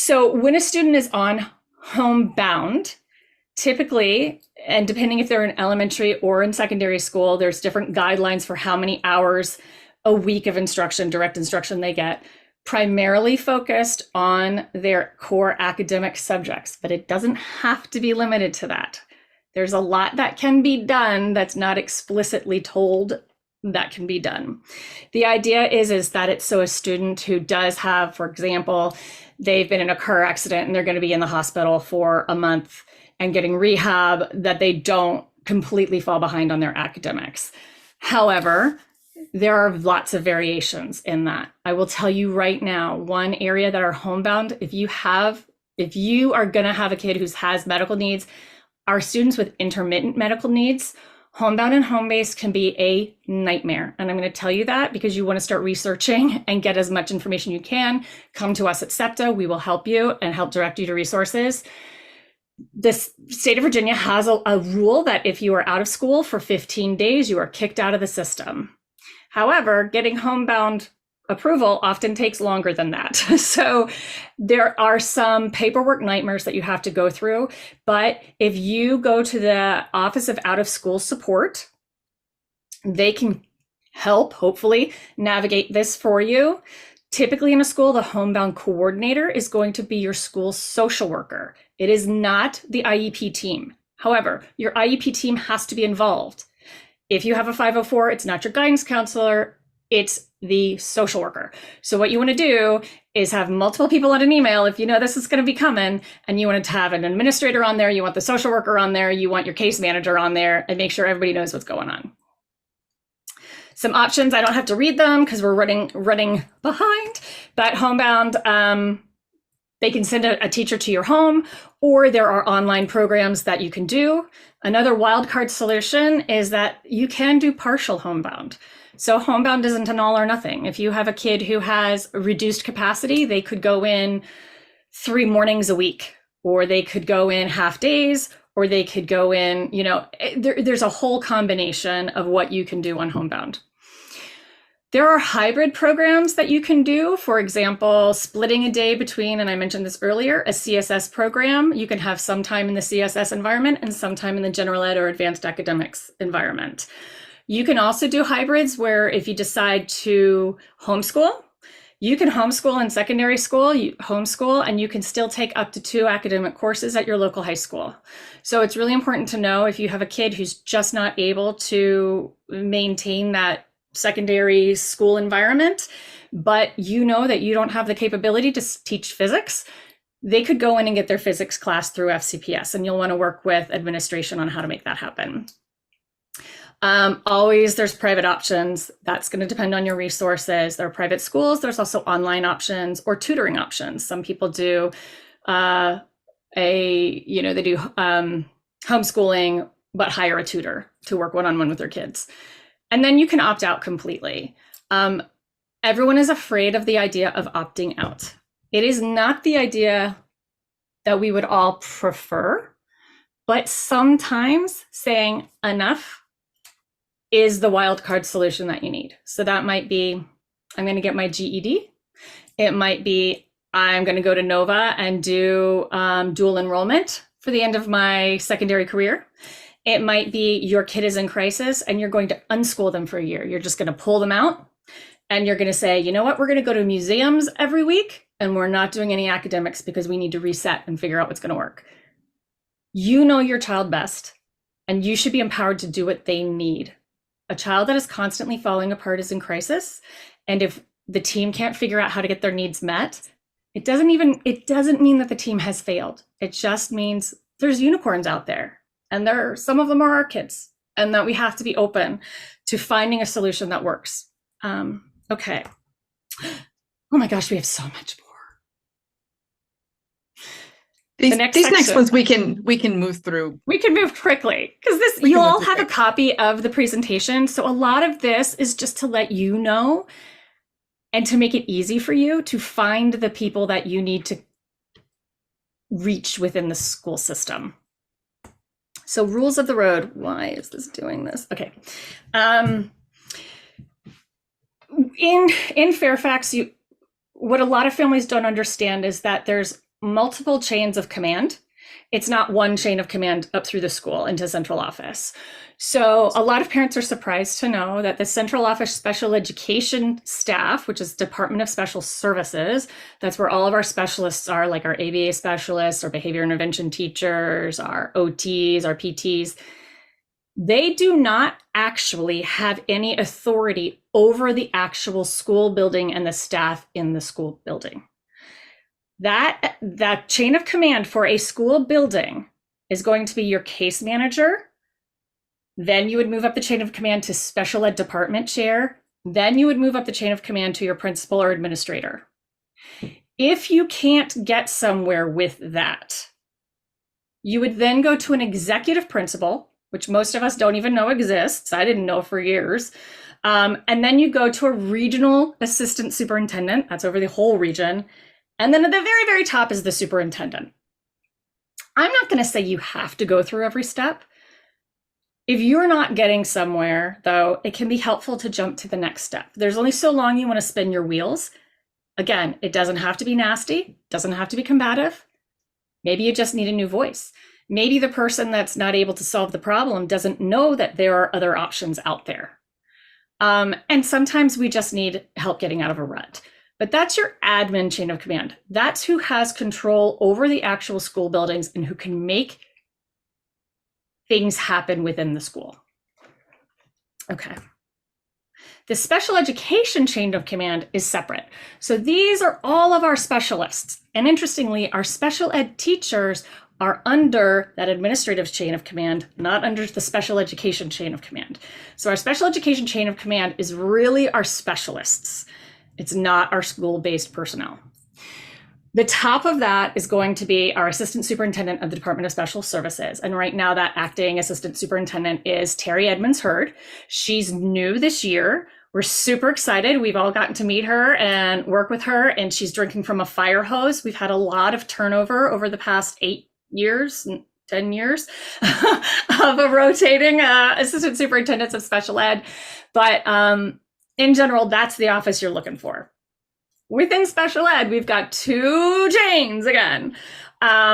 Speaker 4: So when a student is on homebound, typically, and depending if they're in elementary or in secondary school, there's different guidelines for how many hours a week of instruction, direct instruction they get, primarily focused on their core academic subjects, but it doesn't have to be limited to that. There's a lot that can be done that's not explicitly told that can be done. The idea is that it's so a student who does have, for example, they've been in a car accident and they're going to be in the hospital for a month and getting rehab, that they don't completely fall behind on their academics. However, there are lots of variations in that. I will tell you right now, one area that are homebound, if you are going to have a kid who has medical needs, our students with intermittent medical needs, homebound and home-based can be a nightmare. And I'm going to tell you that because you want to start researching and get as much information you can. Come to us at SEPTA. We will help you and help direct you to resources. The state of Virginia has a rule that if you are out of school for 15 days, you are kicked out of the system. However, getting homebound approval often takes longer than that. So there are some paperwork nightmares that you have to go through. But if you go to the Office of Out of School Support, they can help, hopefully, navigate this for you. Typically in a school, the homebound coordinator is going to be your school social worker. It is not the IEP team. However, your IEP team has to be involved. If you have a 504, it's not your guidance counselor, it's the social worker. So what you want to do is have multiple people on an email if you know this is going to be coming, and you want to have an administrator on there, you want the social worker on there, you want your case manager on there, and make sure everybody knows what's going on. Some options, I don't have to read them because we're running behind, but homebound, they can send a teacher to your home, or there are online programs that you can do. Another wildcard solution is that you can do partial homebound. So homebound isn't an all or nothing. If you have a kid who has reduced capacity, they could go in 3 mornings a week, or they could go in half days, or they could go in, there's a whole combination of what you can do on homebound. There are hybrid programs that you can do. For example, splitting a day between, and I mentioned this earlier, a CSS program. You can have some time in the CSS environment and some time in the general ed or advanced academics environment. You can also do hybrids where if you decide to homeschool, you can homeschool in secondary school, and you can still take up to 2 academic courses at your local high school. So it's really important to know if you have a kid who's just not able to maintain that secondary school environment, but you know that you don't have the capability to teach physics, they could go in and get their physics class through FCPS, and you'll want to work with administration on how to make that happen. Always there's private options. That's going to depend on your resources. There are private schools. There's also online options or tutoring options. Some people do they do homeschooling, but hire a tutor to work one-on-one with their kids. And then you can opt out completely. Everyone is afraid of the idea of opting out. It is not the idea that we would all prefer, but sometimes saying enough is the wildcard solution that you need. So that might be, I'm going to get my GED. It might be, I'm going to go to Nova and do dual enrollment for the end of my secondary career. It might be your kid is in crisis and you're going to unschool them for a year. You're just going to pull them out and you're going to say, you know what, we're going to go to museums every week and we're not doing any academics because we need to reset and figure out what's going to work. You know your child best, and you should be empowered to do what they need. A child that is constantly falling apart is in crisis. And if the team can't figure out how to get their needs met, it doesn't mean that the team has failed. It just means there's unicorns out there. And some of them are our kids, and that we have to be open to finding a solution that works. Okay. Oh my gosh, we have so much more.
Speaker 3: These next ones we can move through.
Speaker 4: We can move quickly because you all have a copy of the presentation. So a lot of this is just to let you know and to make it easy for you to find the people that you need to reach within the school system. So rules of the road. Why is this doing this? Okay. In Fairfax, what a lot of families don't understand is that there's multiple chains of command. It's not one chain of command up through the school into central office. So a lot of parents are surprised to know that the central office special education staff, which is Department of Special Services, that's where all of our specialists are, like our ABA specialists, our behavior intervention teachers, our OTs, our PTs, they do not actually have any authority over the actual school building and the staff in the school building. That chain of command for a school building is going to be your case manager. Then you would move up the chain of command to special ed department chair. Then you would move up the chain of command to your principal or administrator. If you can't get somewhere with that, you would then go to an executive principal, which most of us don't even know exists. I didn't know for years. And then you go to a regional assistant superintendent. That's over the whole region. And then at the very, very top is the superintendent. I'm not going to say you have to go through every step. If you're not getting somewhere, though, it can be helpful to jump to the next step. There's only so long you want to spin your wheels. Again, it doesn't have to be nasty, doesn't have to be combative. Maybe you just need a new voice. Maybe the person that's not able to solve the problem doesn't know that there are other options out there. And sometimes we just need help getting out of a rut. But that's your admin chain of command. That's who has control over the actual school buildings and who can make things happen within the school. Okay. The special education chain of command is separate. So these are all of our specialists. And interestingly, our special ed teachers are under that administrative chain of command, not under the special education chain of command. So our special education chain of command is really our specialists. It's not our school-based personnel. The top of that is going to be our assistant superintendent of the Department of Special Services. And right now that acting assistant superintendent is Terry Edmonds-Hurd. She's new this year. We're super excited. We've all gotten to meet her and work with her, and she's drinking from a fire hose. We've had a lot of turnover over the past 8 years, 10 years of a rotating assistant superintendents of special ed. But in general, that's the office you're looking for. Within special ed, we've got 2 chains again.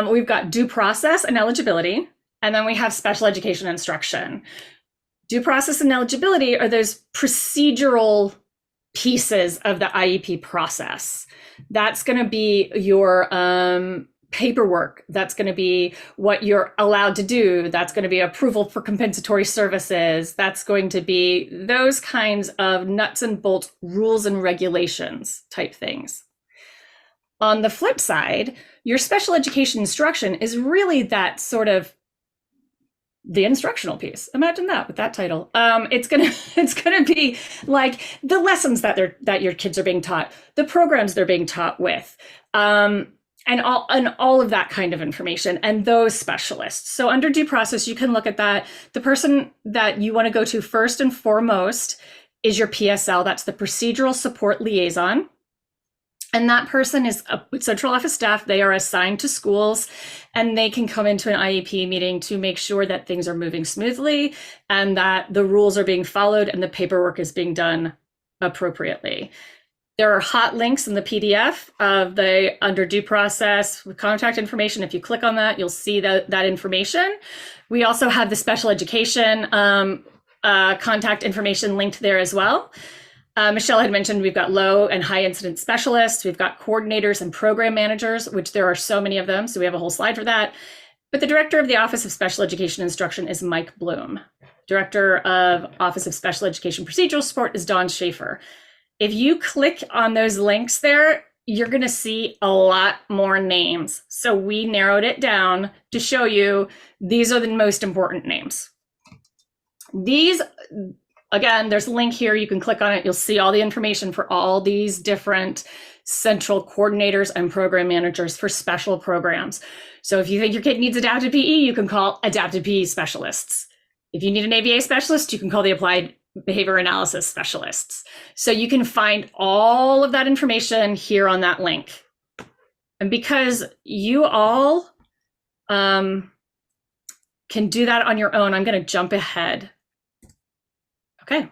Speaker 4: We've got due process and eligibility, and then we have special education instruction. Due process and eligibility are those procedural pieces of the IEP process. That's going to be your paperwork. That's going to be what you're allowed to do. That's going to be approval for compensatory services. That's going to be those kinds of nuts and bolts rules and regulations type things. On the flip side, your special education instruction is really that sort of the instructional piece. Imagine that with that title. It's gonna be like the lessons that your kids are being taught, the programs they're being taught with, and all of that kind of information, and those specialists. So under due process, you can look at that. The person that you want to go to first and foremost is your PSL. That's the procedural support liaison. And that person is a central office staff. They are assigned to schools, and they can come into an IEP meeting to make sure that things are moving smoothly and that the rules are being followed and the paperwork is being done appropriately. There are hot links in the PDF of the under due process with contact information. If you click on that, you'll see that information. We also have the special education contact information linked there as well. Michelle had mentioned we've got low and high incident specialists. We've got coordinators and program managers, which there are so many of them. So we have a whole slide for that. But the director of the Office of Special Education Instruction is Mike Bloom. Director of Office of Special Education Procedural Support is Dawn Schaefer. If you click on those links there, you're going to see a lot more names. So we narrowed it down to show you these are the most important names. These, again, there's a link here. You can click on it. You'll see all the information for all these different central coordinators and program managers for special programs. So if you think your kid needs adapted PE, you can call adapted PE specialists. If you need an ABA specialist, you can call the applied behavior analysis specialists. So you can find all of that information here on that link. And because you all can do that on your own, I'm going to jump ahead. Okay.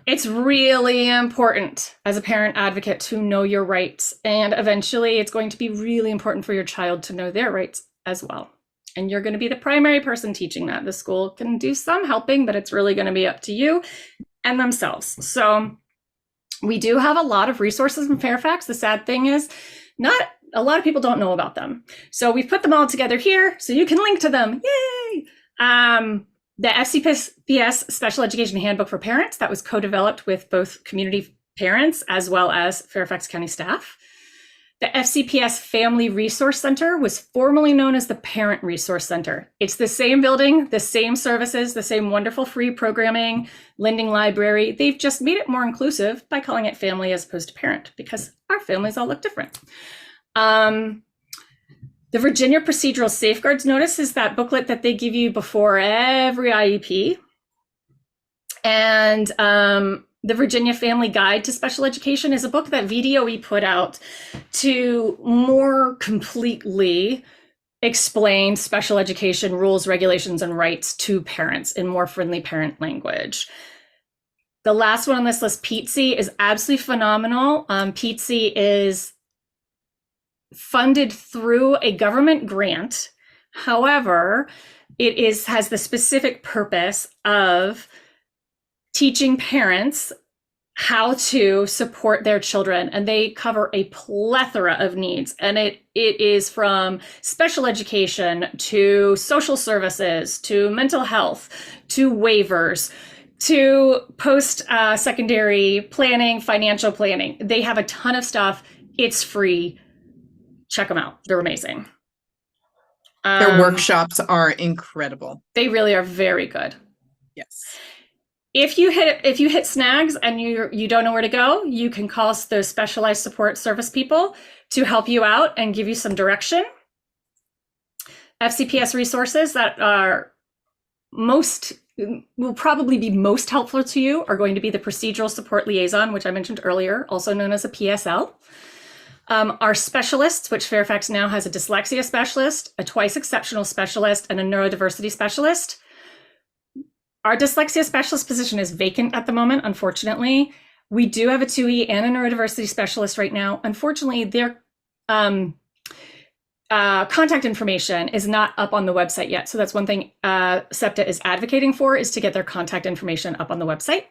Speaker 4: It's really important as a parent advocate to know your rights. And eventually it's going to be really important for your child to know their rights as well. And you're going to be the primary person teaching that. The school can do some helping, but it's really going to be up to you and themselves. So we do have a lot of resources in Fairfax. The sad thing is not a lot of people don't know about them. So we've put them all together here so you can link to them. Yay! The FCPS Special Education Handbook for Parents that was co-developed with both community parents as well as Fairfax County staff. The FCPS Family Resource Center was formerly known as the Parent Resource Center. It's the same building, the same services, the same wonderful free programming, lending library. They've just made it more inclusive by calling it family as opposed to parent because our families all look different. The Virginia Procedural Safeguards Notice is that booklet that they give you before every IEP. And the Virginia Family Guide to Special Education is a book that VDOE put out to more completely explain special education rules, regulations, and rights to parents in more friendly parent language. The last one on this list, PETSI, is absolutely phenomenal. PETSI is funded through a government grant. However, it has the specific purpose of teaching parents how to support their children, and they cover a plethora of needs. And it is from special education to social services to mental health to waivers to post-secondary planning, financial planning. They have a ton of stuff. It's free. Check them out. They're amazing.
Speaker 3: Their workshops are incredible.
Speaker 4: They really are very good.
Speaker 3: Yes.
Speaker 4: If you hit snags and you don't know where to go, you can call those specialized support service people to help you out and give you some direction. FCPS resources that will probably be most helpful to you are going to be the Procedural Support Liaison, which I mentioned earlier, also known as a PSL. Our specialists, which Fairfax now has a dyslexia specialist, a twice exceptional specialist, and a neurodiversity specialist. Our dyslexia specialist position is vacant at the moment, unfortunately. We do have a 2E and a neurodiversity specialist right now. Unfortunately, their contact information is not up on the website yet. So that's one thing SEPTA is advocating for, is to get their contact information up on the website.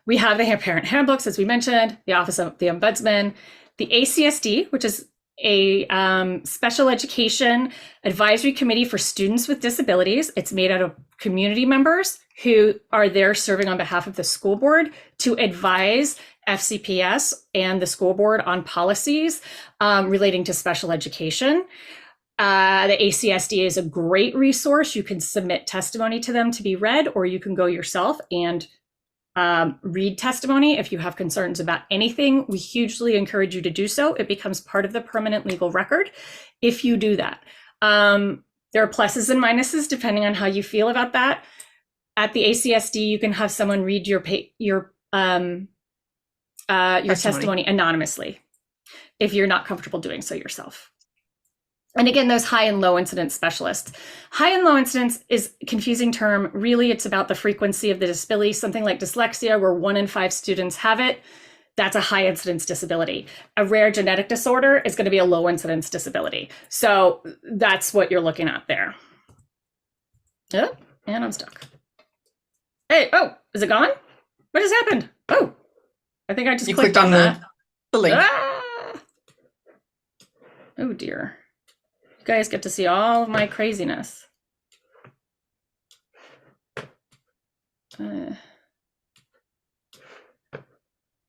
Speaker 4: We have the parent handbooks, as we mentioned, the Office of the Ombudsman, the ACSD, which is a special education advisory committee for students with disabilities. It's made out of community members who are there serving on behalf of the school board to advise FCPS and the school board on policies relating to special education. The ACSD is a great resource. You can submit testimony to them to be read, or you can go yourself and read testimony if you have concerns about anything. We hugely encourage you to do so. It becomes part of the permanent legal record if you do that. There are pluses and minuses depending on how you feel about that. At the ACSD, you can have someone read your testimony anonymously if you're not comfortable doing so yourself. And again, those high and low incidence specialists. High and low incidence is a confusing term. Really, it's about the frequency of the disability. Something like dyslexia, where 1 in 5 students have it, that's a high incidence disability. A rare genetic disorder is going to be a low incidence disability. So that's what you're looking at there. Oh, and I'm stuck. Hey, oh, is it gone? What has happened? Oh, I think I just clicked on that.
Speaker 3: The link.
Speaker 4: Ah! Oh dear. You guys get to see all of my craziness.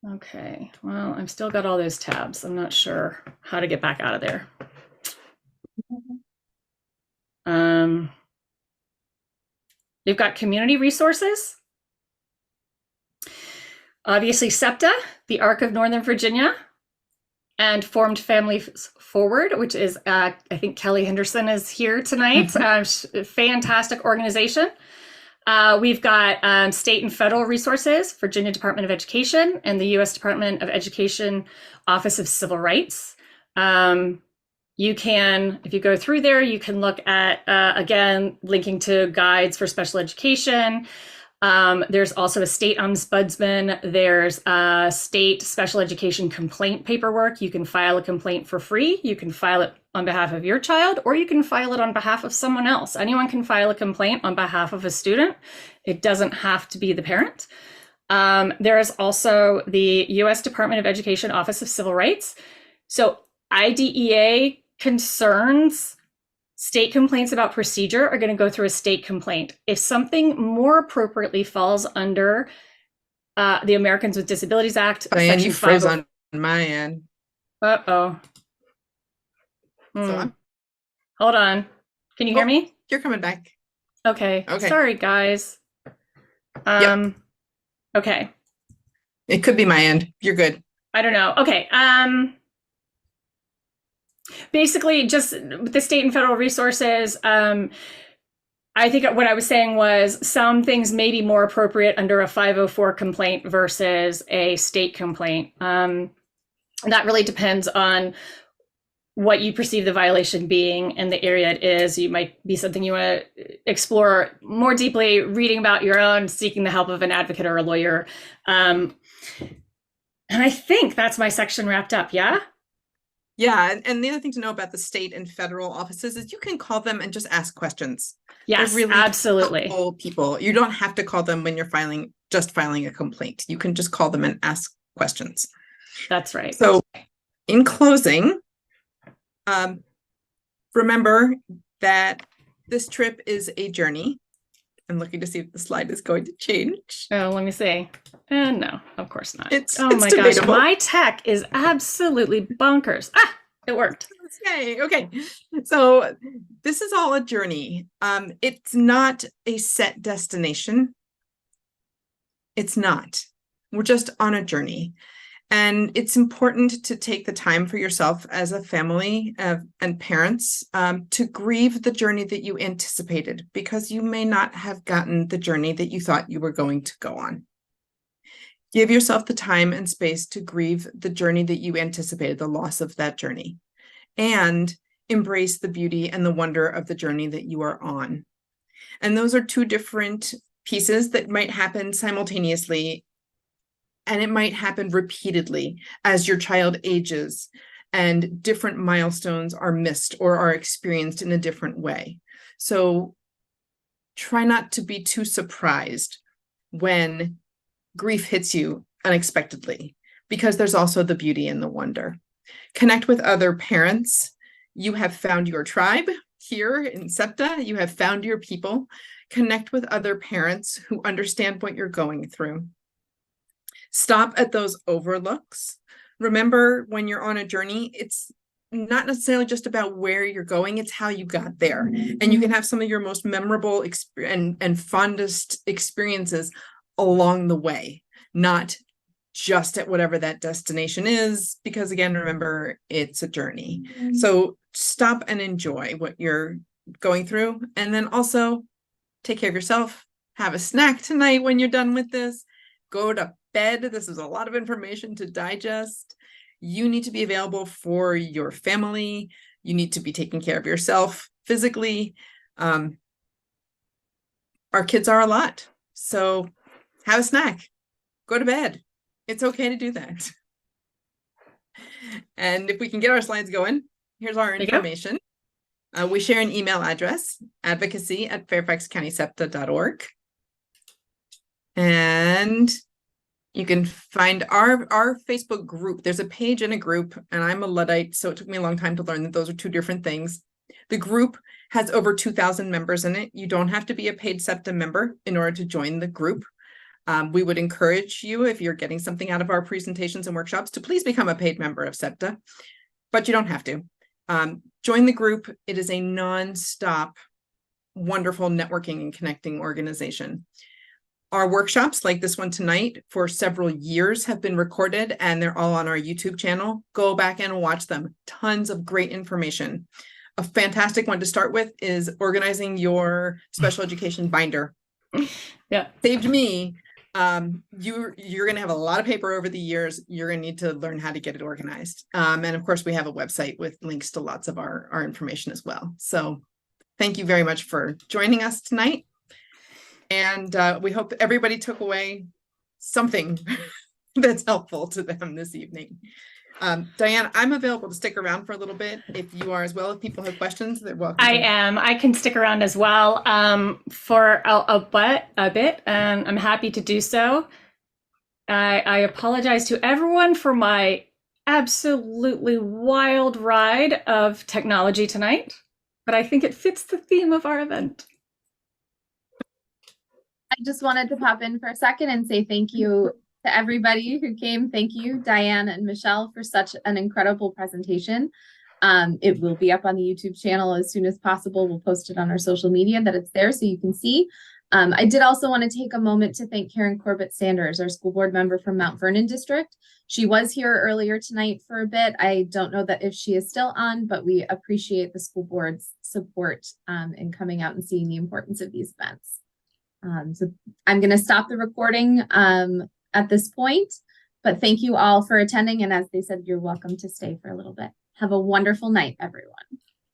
Speaker 4: Okay, well, I've still got all those tabs. I'm not sure how to get back out of there. You've got community resources. Obviously, SEPTA, the Arc of Northern Virginia, and Formed Families Forward, which is, I think Kelly Henderson is here tonight. Fantastic organization. We've got state and federal resources, Virginia Department of Education and the U.S. Department of Education Office of Civil Rights. You can, if you go through there, you can look at, again, linking to guides for special education. There's also a state ombudsman. There's a state special education complaint paperwork. You can file a complaint for free. You can file it on behalf of your child, or you can file it on behalf of someone else. Anyone can file a complaint on behalf of a student. It doesn't have to be the parent. There is also the U.S. Department of Education Office of Civil Rights. So IDEA concerns, state complaints about procedure are going to go through a state complaint. If something more appropriately falls under the Americans with Disabilities Act,
Speaker 3: Diane, you froze on my end.
Speaker 4: Uh-oh.
Speaker 3: So
Speaker 4: Hold on. Can you hear me?
Speaker 3: You're coming back.
Speaker 4: Okay.
Speaker 3: Okay.
Speaker 4: Sorry, guys.
Speaker 3: Yep.
Speaker 4: Okay.
Speaker 3: It could be my end. You're good.
Speaker 4: I don't know. Okay. Basically, just the state and federal resources. I think what I was saying was some things may be more appropriate under a 504 complaint versus a state complaint. That really depends on what you perceive the violation being and the area it is. You might be something you want to explore more deeply, reading about your own, seeking the help of an advocate or a lawyer. And I think that's my section wrapped up. Yeah.
Speaker 3: Yeah. And the other thing to know about the state and federal offices is you can call them and just ask questions.
Speaker 4: Yes,
Speaker 3: They're really
Speaker 4: absolutely.
Speaker 3: helpful people. You don't have to call them when you're just filing a complaint. You can just call them and ask questions.
Speaker 4: That's right.
Speaker 3: So in closing, remember that this trip is a journey. I'm looking to see if the slide is going to change.
Speaker 4: Oh, let me see. No, of course not.
Speaker 3: It's
Speaker 4: my
Speaker 3: debatable.
Speaker 4: gosh, my tech is absolutely bonkers. It worked.
Speaker 3: Yay. Okay. So this is all a journey. It's not a set destination. It's not. We're just on a journey. And it's important to take the time for yourself as a family and parents to grieve the journey that you anticipated, because you may not have gotten the journey that you thought you were going to go on. Give yourself the time and space to grieve the journey that you anticipated, the loss of that journey, and embrace the beauty and the wonder of the journey that you are on. And those are two different pieces that might happen simultaneously. And it might happen repeatedly as your child ages and different milestones are missed or are experienced in a different way. So try not to be too surprised when grief hits you unexpectedly, because there's also the beauty and the wonder. Connect with other parents. You have found your tribe here in SEPTA. You have found your people. Connect with other parents who understand what you're going through. Stop at those overlooks. Remember, when you're on a journey, it's not necessarily just about where you're going, it's how you got there. And you can have some of your most memorable and fondest experiences along the way, not just at whatever that destination is, because again, remember, it's a journey. So stop and enjoy what you're going through. And then also take care of yourself. Have a snack tonight when you're done with this. Go to bed. This is a lot of information to digest. You need to be available for your family. You need to be taking care of yourself physically. Our kids are a lot. So have a snack. Go to bed. It's okay to do that. And if we can get our slides going, here's our information. We share an email address, advocacy@fairfaxcountysepta.org. And you can find our Facebook group. There's a page in a group, and I'm a Luddite, so it took me a long time to learn that those are two different things. The group has over 2,000 members in it. You don't have to be a paid SEPTA member in order to join the group. We would encourage you, if you're getting something out of our presentations and workshops, to please become a paid member of SEPTA, but you don't have to. Join the group. It is a non-stop, wonderful networking and connecting organization. Our workshops, like this one tonight, for several years have been recorded, and they're all on our YouTube channel. Go back and watch them. Tons of great information. A fantastic one to start with is organizing your special education binder.
Speaker 4: Yeah.
Speaker 3: Saved me. You're going to have a lot of paper over the years. You're going to need to learn how to get it organized. And of course, we have a website with links to lots of our information as well. So thank you very much for joining us tonight. And we hope that everybody took away something that's helpful to them this evening. Diane, I'm available to stick around for a little bit if you are as well. If people have questions, they're welcome.
Speaker 4: I am. I can stick around as well for a bit, and I'm happy to do so. I apologize to everyone for my absolutely wild ride of technology tonight, but I think it fits the theme of our event.
Speaker 1: I just wanted to pop in for a second and say thank you to everybody who came. Thank you, Diane and Michelle, for such an incredible presentation. It will be up on the YouTube channel as soon as possible. We'll post it on our social media that it's there so you can see. I did also want to take a moment to thank Karen Corbett Sanders, our school board member from Mount Vernon District. She was here earlier tonight for a bit. I don't know that if she is still on, but we appreciate the school board's support in coming out and seeing the importance of these events. So I'm going to stop the recording at this point, but thank you all for attending. And as they said, you're welcome to stay for a little bit. Have a wonderful night, everyone.